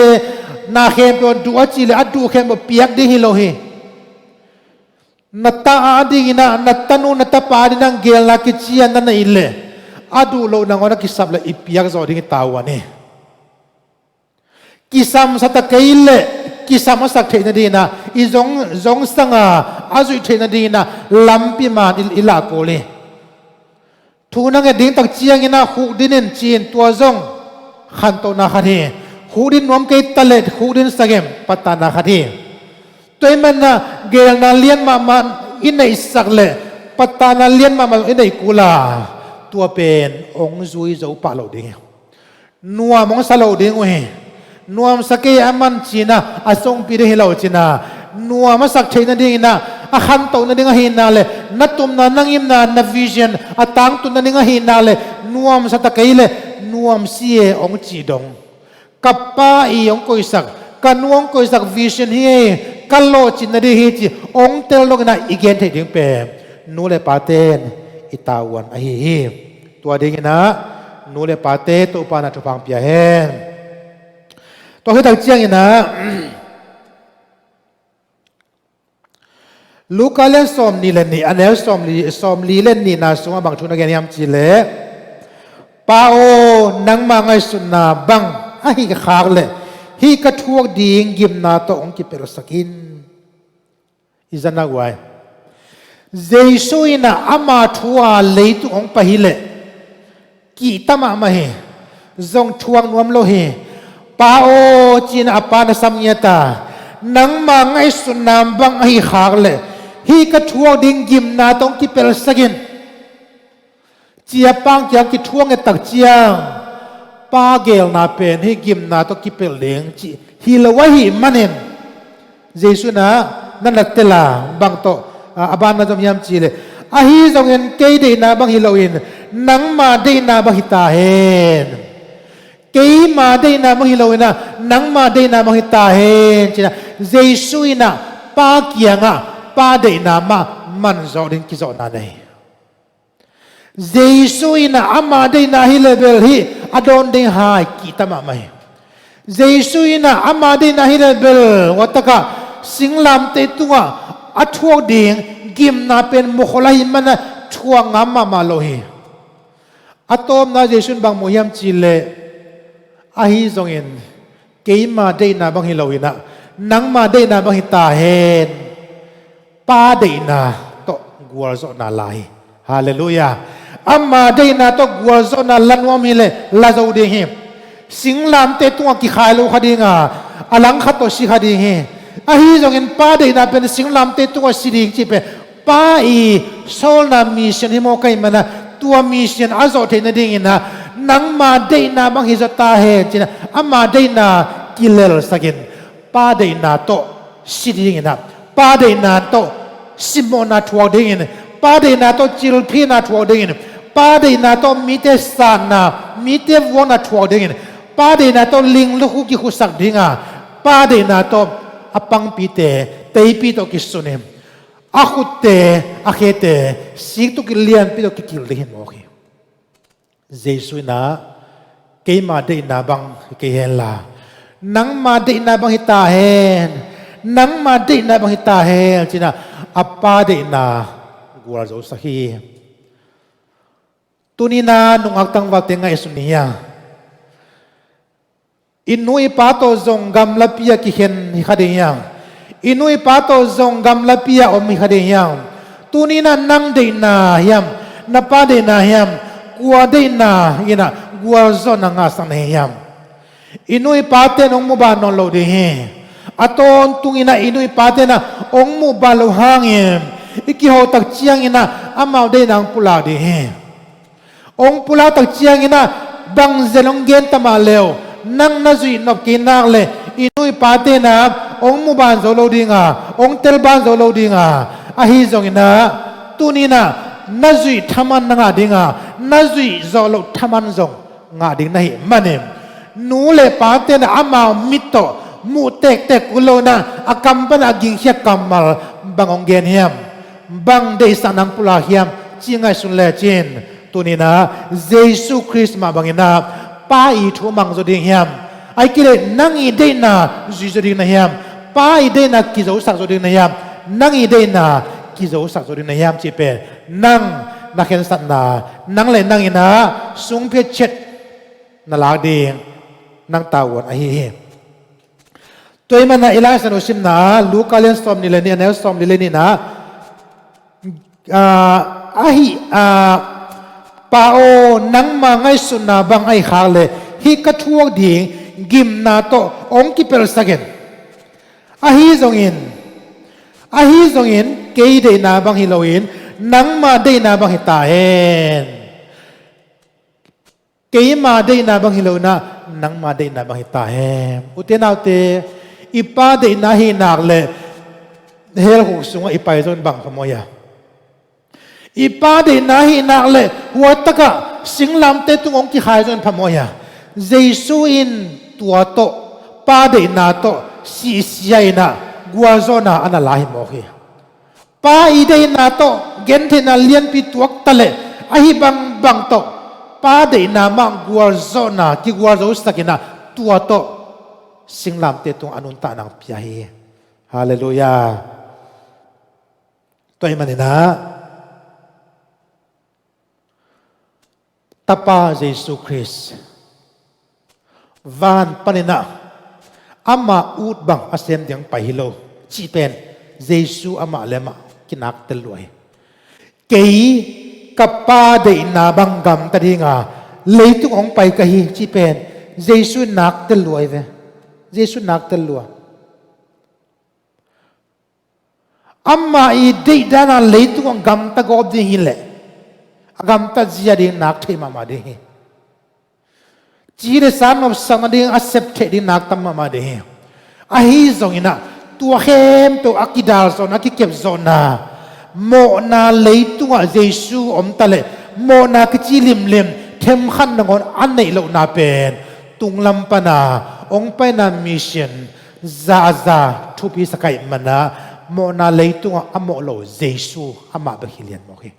นาเข้มเป็นดูอาจิเลอดูเข้มเป็นเปียกเดินเลยนัตตาอาดินะนัตตานูนัตตาปาดินังเกลนากิจยานนั่นไอเลอดูโลนังวันกิสับเลอีเปียกจอดิ่งตาวนี่kisam sata kaile kisam sak thena dina izong sanga azui thena dina lampi man ila kole thuna nge ding tak chiang ina hu dinin chin tua zong khan to na khani hu din nom ke talet hu din sagem patana khani toy man na gel na lian ma man inai sakle patana lian ma man inai kula tua pen ong zui zo pa lo ding nuwa mong sa lo ding we nuam sakay aman china asong pide hilaw china nuam masak china ding na akhan to na ding hinale natum na nangim na vision atang tu na ding hinale nuam sa takaile nuam sie ong chidong kappa i ong koisak kanuong koisak vision hi kallo china di hi chi ong tel log na igen the ding pe nule paten itawan a hi tua ding na nule pate to pa na thupang pia henตัวที่ตักเจียงนะลูกาเล่นสอมนี่เล่นนี่อันนี้สอมลีเล่นนี่นะสมบางชุนกันยามจีเล่ปาโอนังมาไงสุนาบังฮิกขากเลยฮิกทวกดิ่งกิมนาโตองกิเปรสกินอิจานักไว้เจสุยนะอามาทัวเลยตุองปะฮิเลกีตามะมาเฮจงทวงนวมโลเฮปาโอจีนอปานสัมยตานังมังไอสุนามบังไอขากเลฮีกระทวงดิ่งกิมนาต้องกิเปลสกินเจียปังยังกิทวงไอตักเจียงปาเกลนาเป็นฮีกิมนาต้องกิเปลเลี้ยงจีฮีละวะฮีมันเองเจสุนะนั่นแหละเตลาบังโตอบานนาจอมยามจีเลยอาฮีจงเงินเกยดีนาบังฮิโลอินนังมาดีนาบังฮิตาเฮนเกยมาได้นามังฮิโลวินะนังมาได้นามังฮิตาเฮนจีนะเจสุยนะปาเกียงะปาได้นามามันจอดินกิจอนาเนเจสุยนะอามาได้นาฮิเลเบลฮีอดอนได้หายกิตามะไม่เจสุยนะอามาได้นาฮิเลเบลวัตกะสิงลามเตตุงะอัทวดิงกิมนาเป็นมุขลาหิมันนะทวงามามาโลฮีอัตอมนาเจสุนบางมุยามจีเล ahi zongin keima deihna bang hilowina nangma deihna bang hitahen pa deihna to gual zo na lai hallelujah amma deihna to gual zo na lanwam hile lazo de hi singlam te tunga ki khalo khadinga alang khato si khadingi ahi zongin pa deihna pen singlam te tunga siding chi pe pa i sol na mission himo kai mana tua mission azo the na dingina nangma deihna bang hizata he china amma deihna kilel sagin pa deihna to sidingina pa deihna to simona thuwa dingin pa deihna to chilphina thuwa dingin pa deihna to mite sana mite wona thuwa dingin pa deihna to ling lu ki khusak dinga pa deihna to apang pite teipi to kisunem akute akhete sik to kilian pi to kikil dihin mo ki Jesu na keima deihna bang kehela nangma deihna bang hitahen nangma deihna bang hitahen china apa deihna gual zo sahi tunina nungak tangwal tenga isunia inui pato zong gam lapia ki hen khadiyang inui pato zong gam lapia om khadiyang tunina nang deihna yam na pa deihna yam gua deihna ina gua zona nga sang yam inui pate nong mo ba no lo de he aton tungina inui pate na ong mo ba lo hangim iki ho tak chiang ina amau de nang pula de he ong pula tak chiang ina bang zelong gen tama leo nang na zui nop ki nak le inui pate na ong mo ban zo lo dinga ong tel ban zo lo dinga ahi zong ina tunina na zui thaman nga dinga na zui zo lo thaman zong nga ding nahi manem nu le pate na amau mito mu tek tek kulo na akam pan aging hiat kamal bangong gen hiam bang de sanang pula hiam chingai sun le chin tunina Jesu Christ ma bangina pa i thu mang zo ding hiam ai kile nang i deihna zui zo ding na hiam pa i deihna ki zo sak zo ding na hiam nang i deihna ki zo sak zo ding na hiam chi pe nang na khen sat na nang le nang ina sung phe chet na la ding nang tawon a hi toy man na ilai san osim na lukalen storm ni le ni anel storm ni le ni na pao nang ma ngai sunna bang ai khale hi ka thuak ding gim na to ong ki per sagen ahi zongin ke de na bang hiloin nang ma de na bang hita hen ke ma de na bang hilona nang ma de na bang hita hen utenaute ipa de na hi nak le hel hu sunga ipai zon bang pamoya ipa de na hi nak le huwa taka singlam te tungong ki khai zon pamoya Jesu in tua to pa de na to si siai na gua zona ana lahi mo khi pa i de na to gen the na lian pi tuak tale ahi bang bang to pa de na ma gua zona ki gua zo sakina tua to singlam te tung anun ta nang pia hi hallelujah toy manina tapa Jesu Christ van panina ama ut bang asem diang pahilo chi pen Jesu ama lema kinak teloi kei kapa de na bang gam tadinga leitung ong pai ka hi chi pen Jesu nak teloi ve Jesu nak telua amma i de dana leitung ong gam ta gob di hile agam ta zia ding nak thei mama de hi Jire san of sanading accept di nak tamma ma de ahi zongina tua hem to akidal zona akikep zona mo na leitunga Jesu om tale mo na kichilim lim them khan nangon an nei lo na pen tunglam pana ong pa na mission za za thupi sakai mana mo na leitunga amo lo Jesu ama ba hilian mo ki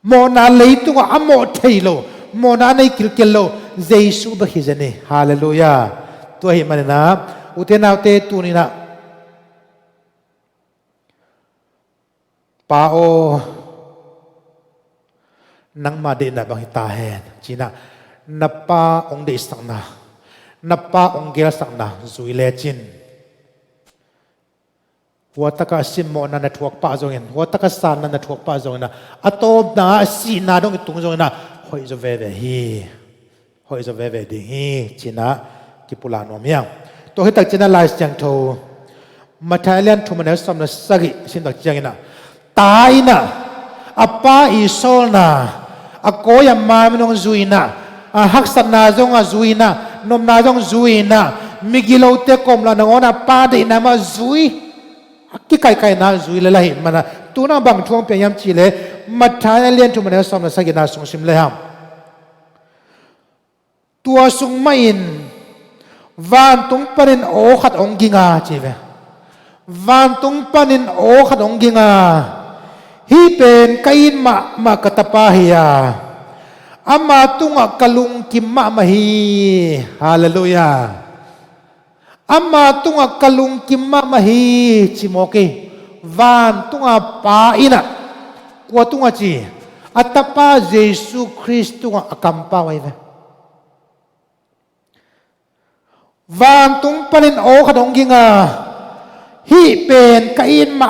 mo na leitunga amo thailo mo na nei kilkelo Jesu ba hizane hallelujah to hi manana utenaute tunina pao nang ma de na bang hita hen china napa ong de sang na นับป้าองเกลสักนะจุยเลจินหัวตะกสิมโมนันทวกป้าจงเงินหัวตะกสานนันทวกป้าจงเงินอัตโตนาสีนาดงตุงจงเงินหอยจะเวเวฮีหอยจะเวเวดีฮีจีน่ากิปุลานวมยังตัวที่ตักจีน่าไลส์ยังโทมาไทยเลียนทุมันเอสซัมนัสกิสินตักจีน่าตายนะอัปป้าอิโซนะอักโกยามมาไม่ต้องจุยนะฮักษณาจงจุยนะนมนาจงจุยนะมิกิโลเตกอมลานงอนะป้าดีนะมาจุยกี่ไก่น่าจุยเลยละเห็นมันนะตัวน่าบังทวงเปียมจีเลยมาไทยเลียนทุมันเอสซัมนัสกิน่าส่งสิมเลยฮะตัวสุงไม่อินวันตุงปนินโอขัดองกิงาจีเววันตุงปนินโอขัดองกิงาฮีเป็นกัยมากตปาฮิยาอามาตุงกลุงกิมมาฮีฮาเลลูยาอามาตุงกลุงกิมมาฮีจิโมกีวันตุงปาอินะกวตุงจีอัตปาเยซูคริสต์ตุงกัมปาไว้เววันตุงปนินโอขัดองกิงาฮีเป็นกัยม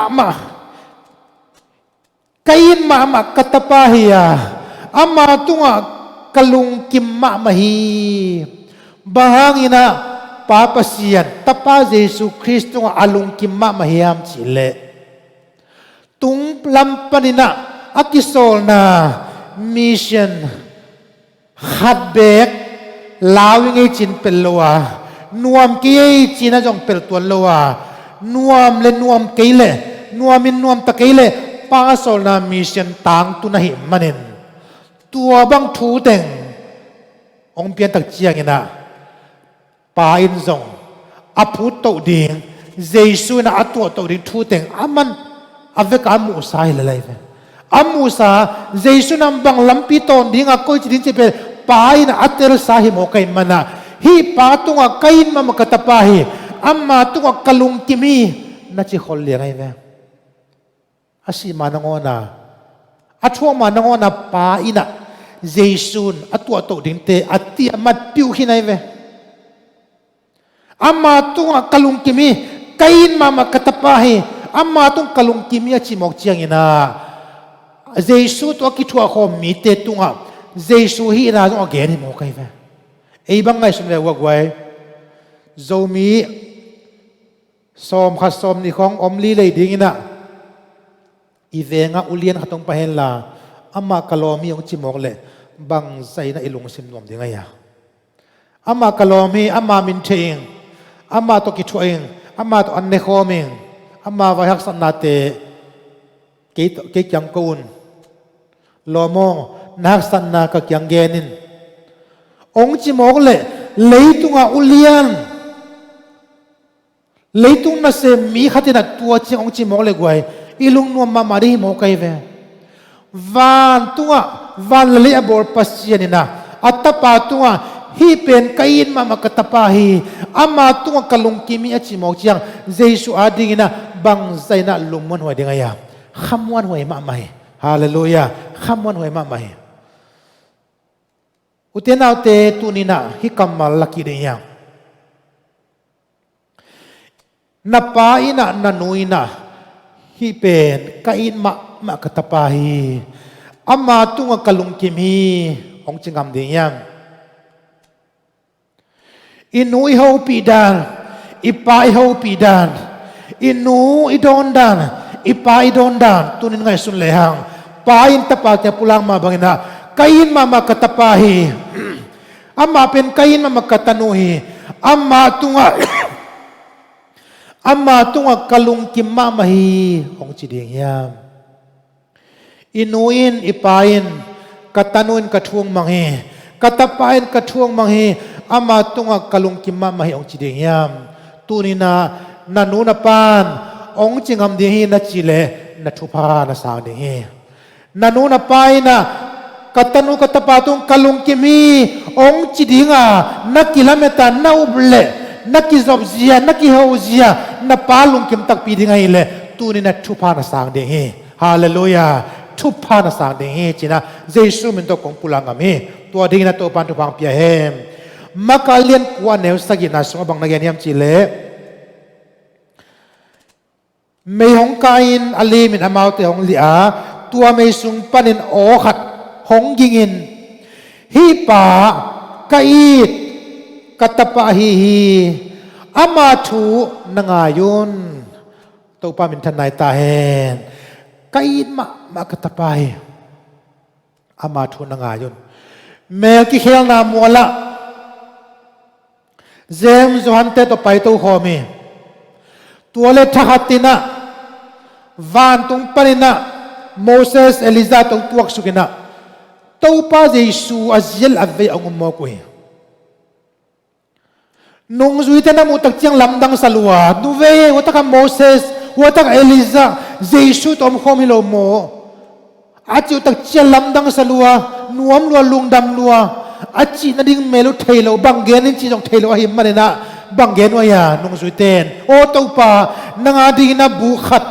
ากัตปาฮิยาอามาตุงกลุงกิมมาฮีบางอินะปาปเสียนตปาเยซูคริสต์ตุงอาลุงกิมมาฮียามจิเลตุงลัมปนินะอากิโซลนามิชชั่นขัดเบกลาวิงไอจินเปลลัวนวมกี้จีน่าจงเปิดตัวลัวนวมเลนวมกี้เลนวมินนวมตะกี้เลป้าโซนามิเชนต่างตุนหิมันินตัวบังทูเต็งองเปียนตักเจียงนะป้าอินซงอภูตโตดิงเยซูนะอัตัวโตดิงทูเต็งอามันอเวกอามูซาฮิเลไลเฟอามูซาเยซูนัมบังลัมปีตอนดิงอาโกยจิดินเจเปป้าอินอัตเตอร์ซาฮิโมกัยมันนะฮีป้าตุงกัยนมากตปาฮีอามาตุงกลุงกิมีนัจิขอลเลียงไงเวอาศิมานงอนาอัชวมานงอนาป้าอินะเยซูนอัตัวโตดิงเตอัติอามัดปิวหินัยเวอามาตุงกลุงกิมีกัยนมากตปาฮีอามาตุงกลุงกิมีจิมอกเจียงอินะเยซูตัวกิทัวขอมีเตตุงเยซูฮีนาจงเกณฑ์โมกัยเวไอ้บังไงสมเด็จว่าไว้โจมีสอมขัดสอมนี่ของอมลีเลยดิ้งนะอีเวงะอุเลียนขัดตรงไปเห็นละอามากะลอมีองจิมอกเลยบังใส่นะไอ้ลงสิมนวมดิ้งไงอะอามากะลอมีอามามินเชงอามาตกิทวเองอามาตอันเนโคเมงอามาวัยหักสันนาเตเกยังกูนโลโมนักสันนากะยังเกนินองจิมอกเลยเลยตุงอุเลียนเลยตุงน่ะเสมีขัดนัดตัวจริงองจิมอกเลยกวยอีลุงนวมมาดีโมกัยเววันตุงวันเลยอบอลปัสเซียนินะอัตปาตุงฮีเป็นกัยนมากตปาฮีอามาตุงกลุงกิมีอจิมอกจังเยซูอาดิงนะบังไซนะลุมมันหัวดิงายาขมวันหัวมาไม่ฮาเลลูยาขมวันหัวมาไม่อุเทนเอาเตตุนินะฮิกัมมาลักกิเดียนับปาอินะนันุอินะฮิเป็นกัยนมากตปาฮีอามาตุงกลุงกิมีองจิงกัมเดียมอินูอิฮาวปีดานอิปาอิฮาวปีดานอินูอิดอนดานอิปาอิดอนดานตุนินไงสุนเลหังปาอินตปาเตปุลังมาบังนะkain mama katapahi amma pen kain mama katanuhi amma tunga kalung kimamahi ong chiding yam inuin ipain katanuin kathuang manghi katapain kathuang manghi amma tunga kalung kimamahi ong chiding yam tunina nanuna pan ong chingam dihi na chile na thupa na sang dihi nanuna paina katanu katapatong kalung kimi ong chidinga na kilometer na uble na kizobzia na kihauzia na palung kim takpi dinga ile tunin na thupa na sang dingi hallelujah thupa na sang dingi china Jesu min to kong pulang kami tua ding na to pan thupang pia hem มาการเลียนกว่าแนวสกินาสงบังนักเรียนยามจีเล่ไม่หงกายินอลีมินอมาวเตหงลีอาตัวไม่สุงปันินโอขัดหงยิงินฮีป่ากะอีดกัตปะฮีอามาชูนงายุนตัวปามินทนายตาเฮนกะอีดมากตปะฮีอามาชูนงายุนเมลกิเฮลนามัวละเจมส์ฮันเตตัวไปตัวโฮมีตัวเล็ทหัตตินะวานตุงปนินะโมเสสเอลิซาตุงตัวสุกินะตัวป้าเยซูอัจเจลอเวองุมโมกุยนงจุยเตนะมุตักเจียงลำดังสลัวดูเววัตกโมเสสวัตกเอลิซาเยซูตอมโคมิโลโมอาจิวตักเจียงลำดังสลัวนวมลัวลุงดำลัวอาจินดิ่งเมลุเทโลบังเกนินจีจงเทโลหิมมันนะบังเกนวายานงจุยเตนโอตัวป้านงาดีนะบุขัด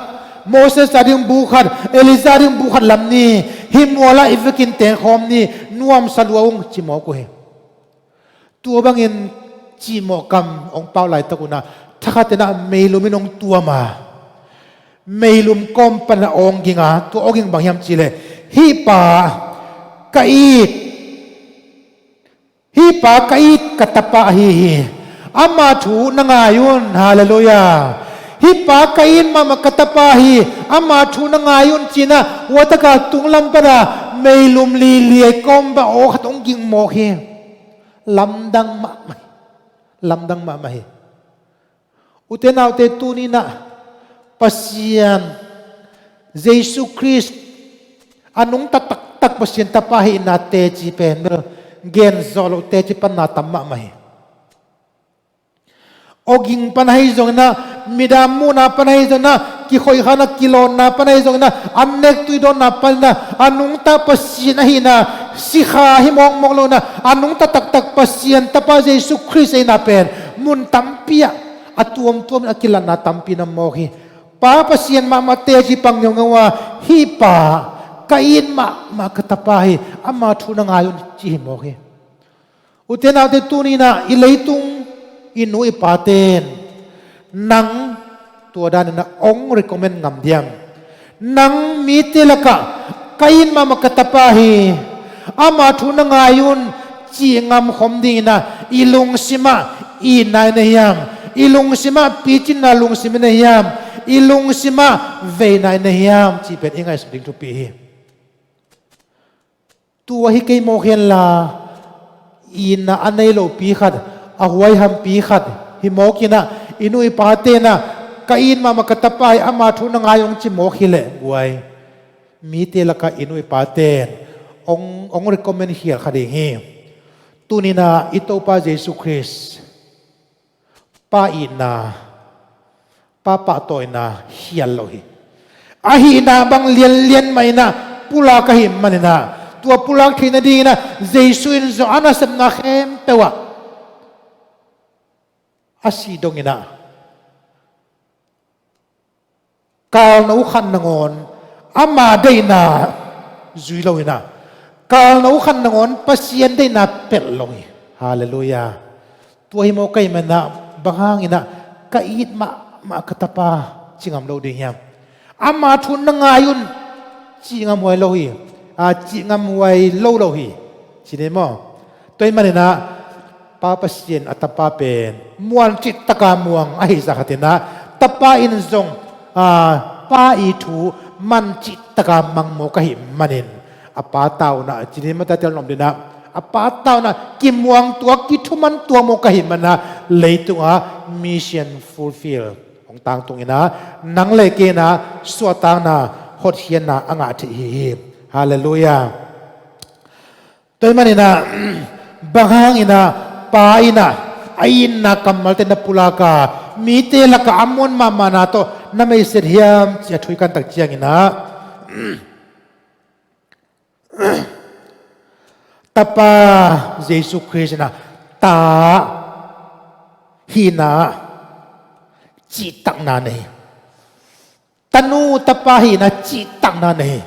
โมเสสอาดิงบุขัดเอลิซาดิงบุขัดลำนี้หิมวลาอิฟกินเตงคอมนี้นวมสลัวองจิโมกุเฮตัวบังเงินจิโมกัมองเป้าไหลตะกุนะถ้าเตนะเมลุมินองตัวมาเมลุมกอมปนองกิงาตัวองกิงบางยามจีเลฮีปากะอีดฮีปากะอีดกัตปะฮีอามาถูนงายุนฮาเลลูยาฮิปากะอินมามากตปาฮีอามาชูนงายุนจีนะวัตกาตุงลำปะเมลุมลีเลียกอมบะโอขตงกิงโมเฮลำดังมาไม่ลำดังมาไม่อุเทนเอาเตตูนีนะปัสยานเยซูคริสต์อนุงตักปัสยานตปาฮีนาเตจิเป็นเกนโซโลเตจิปนาตัมมาไม่Oging panai zong na midamu na panai zong na kikhoy khana kilon na panai zong na anek tuidon na pan na anung ta pasien hina sikha himong monglo na anung ta tak pasien tapa Jesu Christ ay napen mun tampia atuom akilan na tampi na mohi pa pasien mamate ji pangyongawa hipa kain makatapahi ama thuna ngayon ji mohi utenaw de tunina ileitung inu ipaten nang tuadan na ong recommend ngam diam nang mitilaka kain mamakatapahi ama thuna ngayun chi ngam khomdi na ilung sima inai na yam ilung sima pichin na lung sima na yam ilung sima veinai na yam chi pet ingai suding tu pi tuwa hi kay mo khen la ina anay lo pi khat ahuay ham pi khat himokina inu ipate na kain mamakatapay ama thuna ngayong chimokhile guay mite laka inu ipate ong recommend here khadingi tunina ito pa Jesu Christ pa ina papa to ina hialohi ahi na bang lian mai na pula kahim manina tua pulak thina dina Jesu in zo anasam na khem pewa asi dong ina kal na ukhan nangon ama deihna zuilo ina kal na ukhan nangon pasien deihna pellogi hallelujah tuhi mo kay mana bahang ina kait ma katapa chingam lo ding yam ama thun na ngayun chingam wai lo hi chingam wai lo hi chine mo toy manina papasien at tapapen muan Citaktak muang ay zakatina tapain zong paitu man Citaktak mang mo kahim manin apataw na chini matatel nom dina apataw na kimuang tuak kituman tuang mo kahim mana leitung mission fulfill ong tang tung ina nang leke na suatang na hot hian na anga thi hallelujah toy manina bahang ina paina ain na kamal te na pulaka mite laka amon mama na to na may serhiam chia thui kan tak chiang ina tapa Jesu Christ na ta hina Citaktak na ne tanu tapa hina Citaktak na ne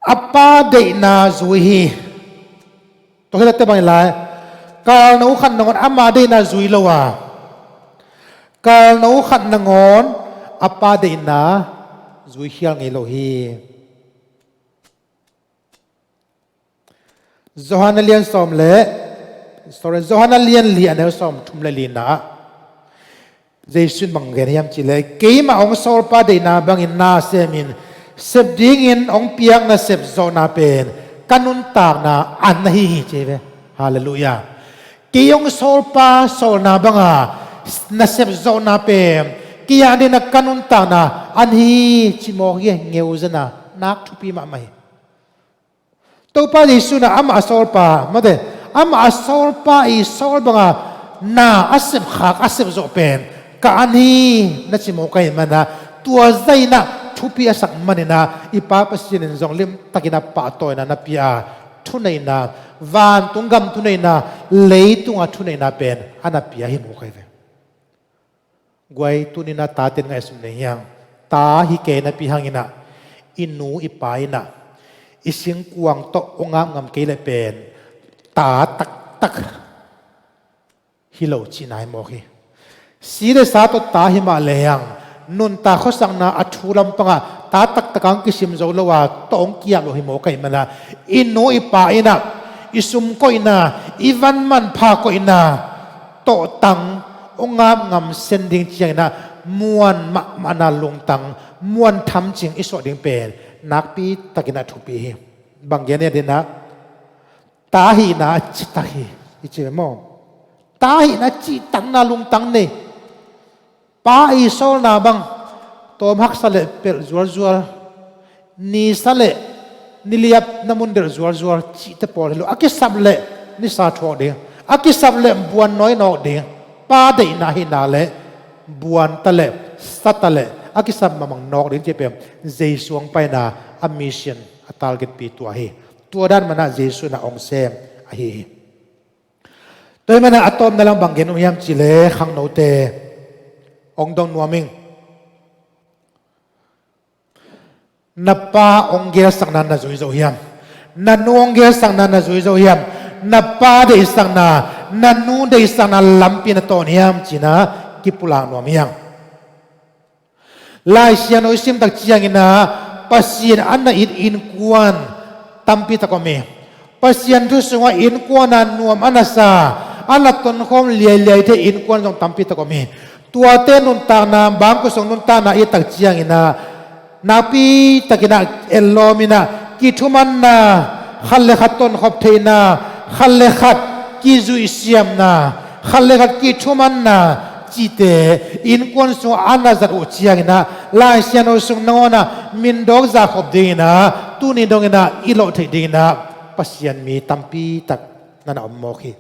apa deihna zuhi ตัวที่เตะบางอย่างไรการนู้ขันนงอนอามาได้นาจุยโลวาการนู้ขันนงอนอาปาได้นาจุยเฮียงเอโลฮีจอฮันเลียนสอมเล่จอฮันเลียนเลียนเอลสอมทุ่มเลียนนะเจสุนบังเกนยามจิเลเกี่ยมาองค์โซลปาได้นาบังอินนาเซมินเสพดิ้งอินองเปียงนาเสพโซนาเป็นกันุนตากนาอันนี้เจเวฮาเลลูยากี่องโซลปาโซลนาบังอานาเสพโซนาเป็นกี่อันเดนักกันุนตากนาอันนี้จิโมเกเงียวจนะนักทุปีมาไม่ตัวป้าดิสุนะอามาโซลปามาเดอามาโซลปาอีโซลบังอานาอาเสพขักอาเสพโซเป็นกัอันนี้นักจิโมกันมันนะตัวใจนะทุปีอาศักมันนะอีป้าปัสยินจงเลี้ยมตะกินาป้าตัวนะนับพิอาทุนนะวานตุงกำทุนนะเลี้ยตุงอาทุนนะเป็นอันนับพิอาหิมุกันเลยกวยตุนนะตาเต็นไงสุนเนี่ยยังตาฮิเกนับพิหังนะอินูอีป้านะอิสิงกวางโตองามงามเกลเป็นตาตักฮิโลจีนายโมกีสีเดสาตตาหิมาเลยยังนุนตาเขาสั่งนาอัชูลำปังตาตักกังกิสิมโจลวาตองเกียโลหิโมกัยมันนะอินโนอิปาอินะอิสุมก็อินะอีวันมันพาก็อินะโตตังองงามงามเส้นดิ่งเชียงนะมวนมานาลงตังมวนทำจริงอิสระดิ่งเป็นนักปีตะกินาทุปีบางอย่างเนี่ยเดนะตาหินะจิตตาหิอิเจมอตาหินะจิตตังนาลงตังเนี่ยป้าอีโซนาบังตัวมักสเลเปิดจัวนี่สเลนี่เลียบน้ำมันเดือดจัวจิตปอดเลยอากิสับเลนี่สาทอเดียอากิสับเลบวนน้อยนอกเดียป้าได้นาหินาเลบวนตะเลสัตตะเลอากิสับมามังนอกเดียจะเป็นเจสวงไปนาอมิชันอัตาลเกตปีตัวเฮตัวด้านมันน่ะเจสุน่ะองเซมเฮตัวมันน่ะอะตอมนั่นบังเกนุยามจิเลขังโนเตองดงนัวมิงนับป้าองเกสังนันนาจุยโจยามนันนูองเกสังนันนาจุยโจยามนับป้าเดสังนานันนูเดสังนาลัมปินตอนยามจีน่ากิปุลานัวมิยังลายเสียนโอซิมตักจียงนะปัสยันอันนั้นอินกวนตัมปิตะกอมีปัสยันทุสงว่าอินกวนนันนัวมันน่ะซาอันละต้นคมเลียเทอินกวนจงตัมปิตะกอมีตัวเต้นุนตานาบางก็ส่งนุนตานาอีตักเจียงอินานาปีตักินาเอลโลมินากิทุมันนาขันเลขัดต้นขอบเทนาขันเลขัดกิจุอิเซียมนาขันเลขัดกิทุมันนาจิเตอินควนส่งอันนาจัดอุเจียงอินาลายเซียนอุส่งนงนามินดอกจากขอบดีนาตูนิดงอินาอิโลเทดีนาปัสยันมีตัมปีตักนันอมโมกี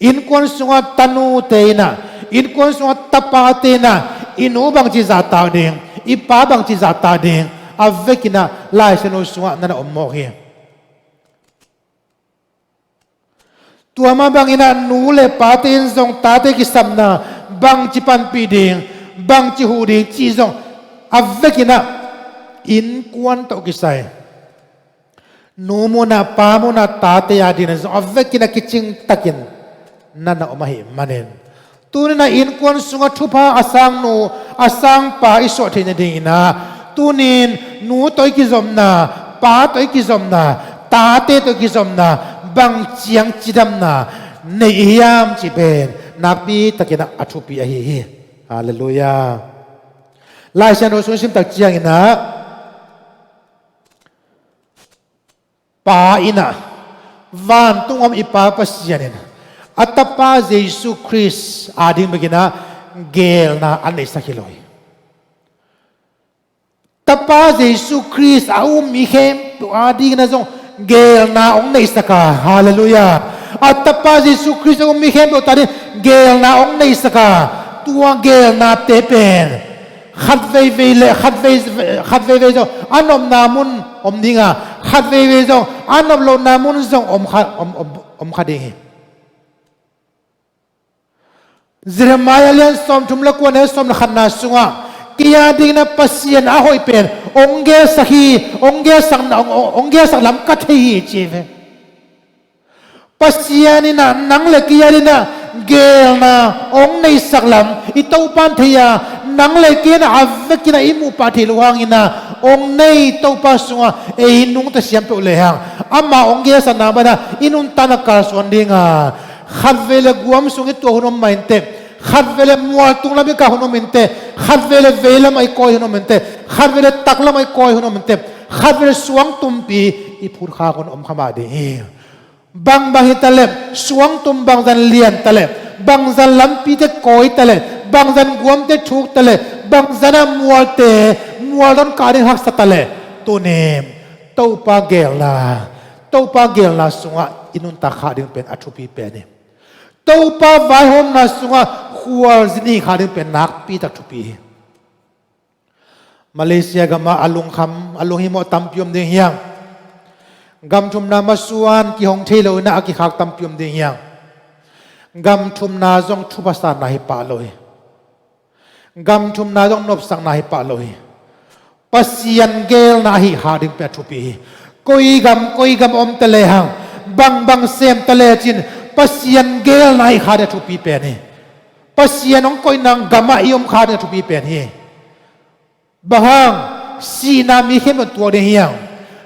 อินควนสงฆ์ตันูเตนะอินควนสงฆ์ตปาเตนะอินูบังจิจาตาเดงอิปาบังจิจาตาเดงอาเวกินะลายเซนุสงฆ์นั่นอมโมเฮตัวมาบังอินะนูเลปาเตนซงตาเตกิสัมนาบังจิปันปีเดงบังจิหูเดงจีซงอาเวกินะอินควนโตกิไซนูมุนาปามุนาตาเตยาดินซงอาเวกินะกิจิงตักินนั่นน่ะอมาหิมันเองตัวนี้นะอินควนสุงทุพาอาสังนูอาสังปาอิสระเทนดิ่งนะตัวนี้นูตัวกิจอมนาปาตัวกิจอมนาตาเตตัวกิจอมนาบังเจียงจิดำนาในยามจิเป็นนับปีตะกินะอัตุปีอะฮีฮาเลลูยาลายเชนโอสุนซิมตักเจียงนะปาอินะวันตุงอมอิปาปัสยานินะอัตปาเยซูคริสต์อาดิมbeginiเกลนะอันนี้สักลอยตปาเยซูคริสต์อามีเข้มอาดินะจงเกลนะองค์นี้สักฮาเลลูยาอัตปาเยซูคริสต์อามีเข้มตัวนี้เกลนะองค์นี้สักตัวเกลนะเตเป็นขัดเวเลขัดเวจงอันนอมนามุนอมดิ้งขัดเวจงอันนอมโลนามุนจงอมขัดดิ้งเจเรมายาเลียนสมทุมละกวนเอสมละขันนาสุงะ kia ding na pasien ahoi pen ongge sahi ongge sang lam kathi chive pasiani na nang le kia ding na gel na ong nei saklam itau pan thia nang le kia na avekina imu pathi luang ina ong nei to pa sunga e nung ta siam pe le hang ama ongge sang na bana inun tanakar suan dinga khavele guam sungi to honom mainte khavele mual tung la be ka honom mente khavele vela mai koi honom mente khavele takla mai koi honom mente khavele suang tumpi i phur kha kon om khama de bang bang hitale suang tum bang dan lian tale bang zan lampi te koi tale bang zan guam te thuk tale bang zana mual don ka de hak satale to nem to pa gel la sunga inun ta kha ding pen athupi pe ne to pa vai hom na sunga khual zini kha ding pen nak pi tak thupi Malaysia gama alung hi mo tampiom ding hiang gam thum na masuan ki hong thelo na ki khak tampiom ding hiang gam thum na jong thupasa na hi pa loi gam thum na jong nop sang na hi pa loi pasian gel na hi ha ding pe thupi koi gam om tele hang bang sem tele chin pasian gel na hi ha de thupi pe ni pasian ong koi nang gama iom kha de thupi pe hi bahang si na mi khem to de hiang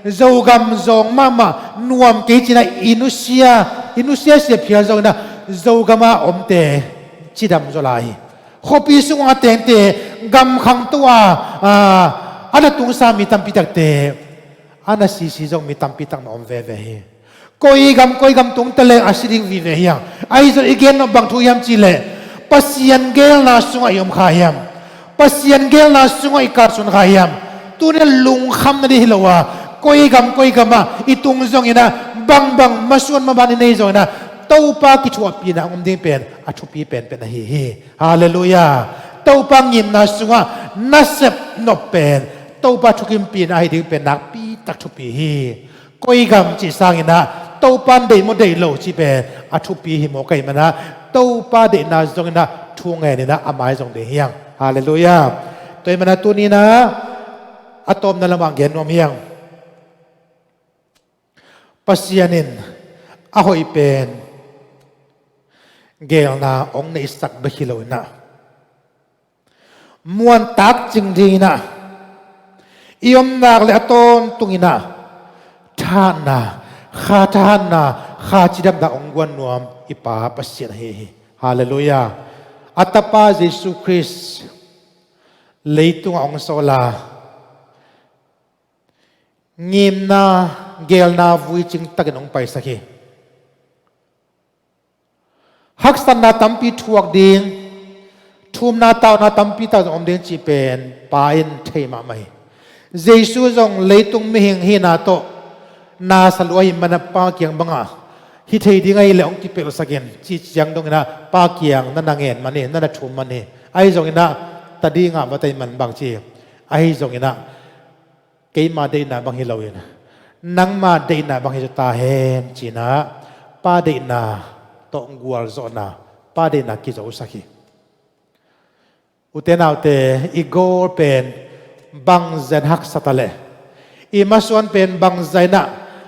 zogam zong mama nuam ke china inusia se phia zong na zogama omte chidam zolai khopi sunga tengte gam khang tua ana tung sa mi tam pitak te ana si zong mi tam pitak om ve hi koi gam tung tele asiring vi ve hiang ai zo igen no bang thu yam chile pasian gel na sunga yom khayam pasian gel na sunga ikar sun khayam tune lung kham na di hilowa koi gama itung zong ina bang masuan mabani nei zong na tau pa ki chua pi na om ding pen athu pi pen na hi hallelujah tau pa ngim na sunga nasep no pen tau pa thukim pi na hi ding pen nak pi tak thu pi hi koi gam chi sang ina tau pan dei mo dei lo chi pen athu pi hi mo kai mana tau pa de na zong ina thu nge ni na amai zong de hiang hallelujah toy mana tu ni na atom na lamang gen nom hiang pasianin ahoi pen gel na ong nei sak behilo na muan tak jing dina iom nak le aton tungina thana kha chidam da ongwan nuam ipa pasian he hallelujah atapa Jesu Christ leitung ong sola ngim na gel na vui ching takin ong pai sakhi haksan na tampi thuak ding thum na taw na tampi ta om ding chi pen pa in thema mai Jesu jong leitung mi hing hi na to na saloi mana pa kyang banga hi thei ding ai le ong ki pel saken chi chiang dong na pa kyang na nangen mani na thum mani ai jong ina tadi nga batai man bang chi ai jong ina ke ma de na bang hi loin nang ma de na bang hi ta hem china pa de na to ngual zona pa de na ki zo sakhi utenaute igor pen bang zen hak satale i maswan pen bang zaina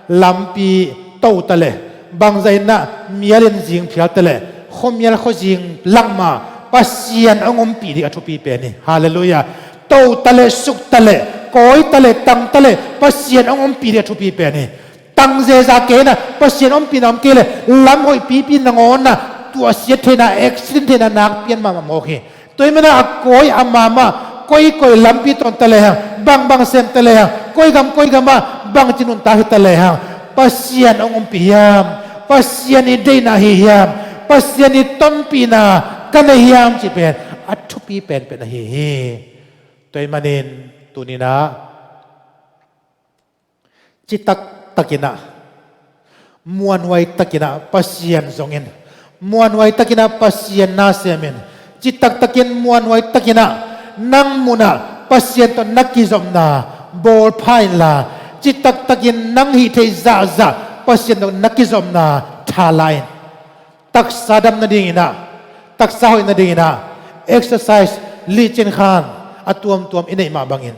lampi to tale bang zaina mialin jing phial tale khomial kho jing langma pasian angom pi di athu pi pen ni hallelujah to tale suk tale koi tale tang tale pasian angom pi di athu pi pen ni tang je za ke na pasian om pi nam ke le lam hoi pi nangon na tua sia thena accident thena nak pian ma mo khi toy mena koi amama koi lampi ton tale ha bang sem tale ha koi gam ma bang chinun ta hi tale ha pasian angom pi yam pasian ni deihna hi yam pasian ni ton pi na kana hiam chi pen athu pi pen hi toy manin tunina citaktakina muan wai takina pasian zongin muan wai takina pasian na semen citaktakin muan wai takina nang muna pasian to nakizom na bol phain la citaktakin nang hi thei za pasian to nakizom na thalain taksadam na dingina taksa hoi na dingina exercise li chen khan atuam inay mabangin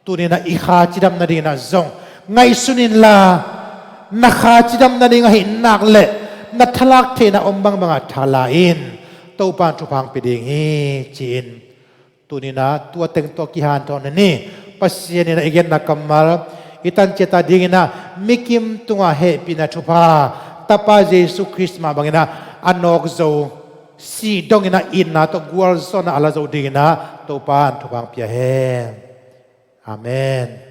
tuni na ikha chidam na ding na zong ngay sunin la nakha chidam na ding hin nakle na thalak the na ombang mga thalain topan tupang piding hi chin tuni na tua teng to kihan to ni pasien na igen na kamal itan cheta ding na mikim tunga he pina thupa tapa Jesu Christ ma bangina anok zo si dongina inna to gwal sona ala zo ding na topan tupang pia he amen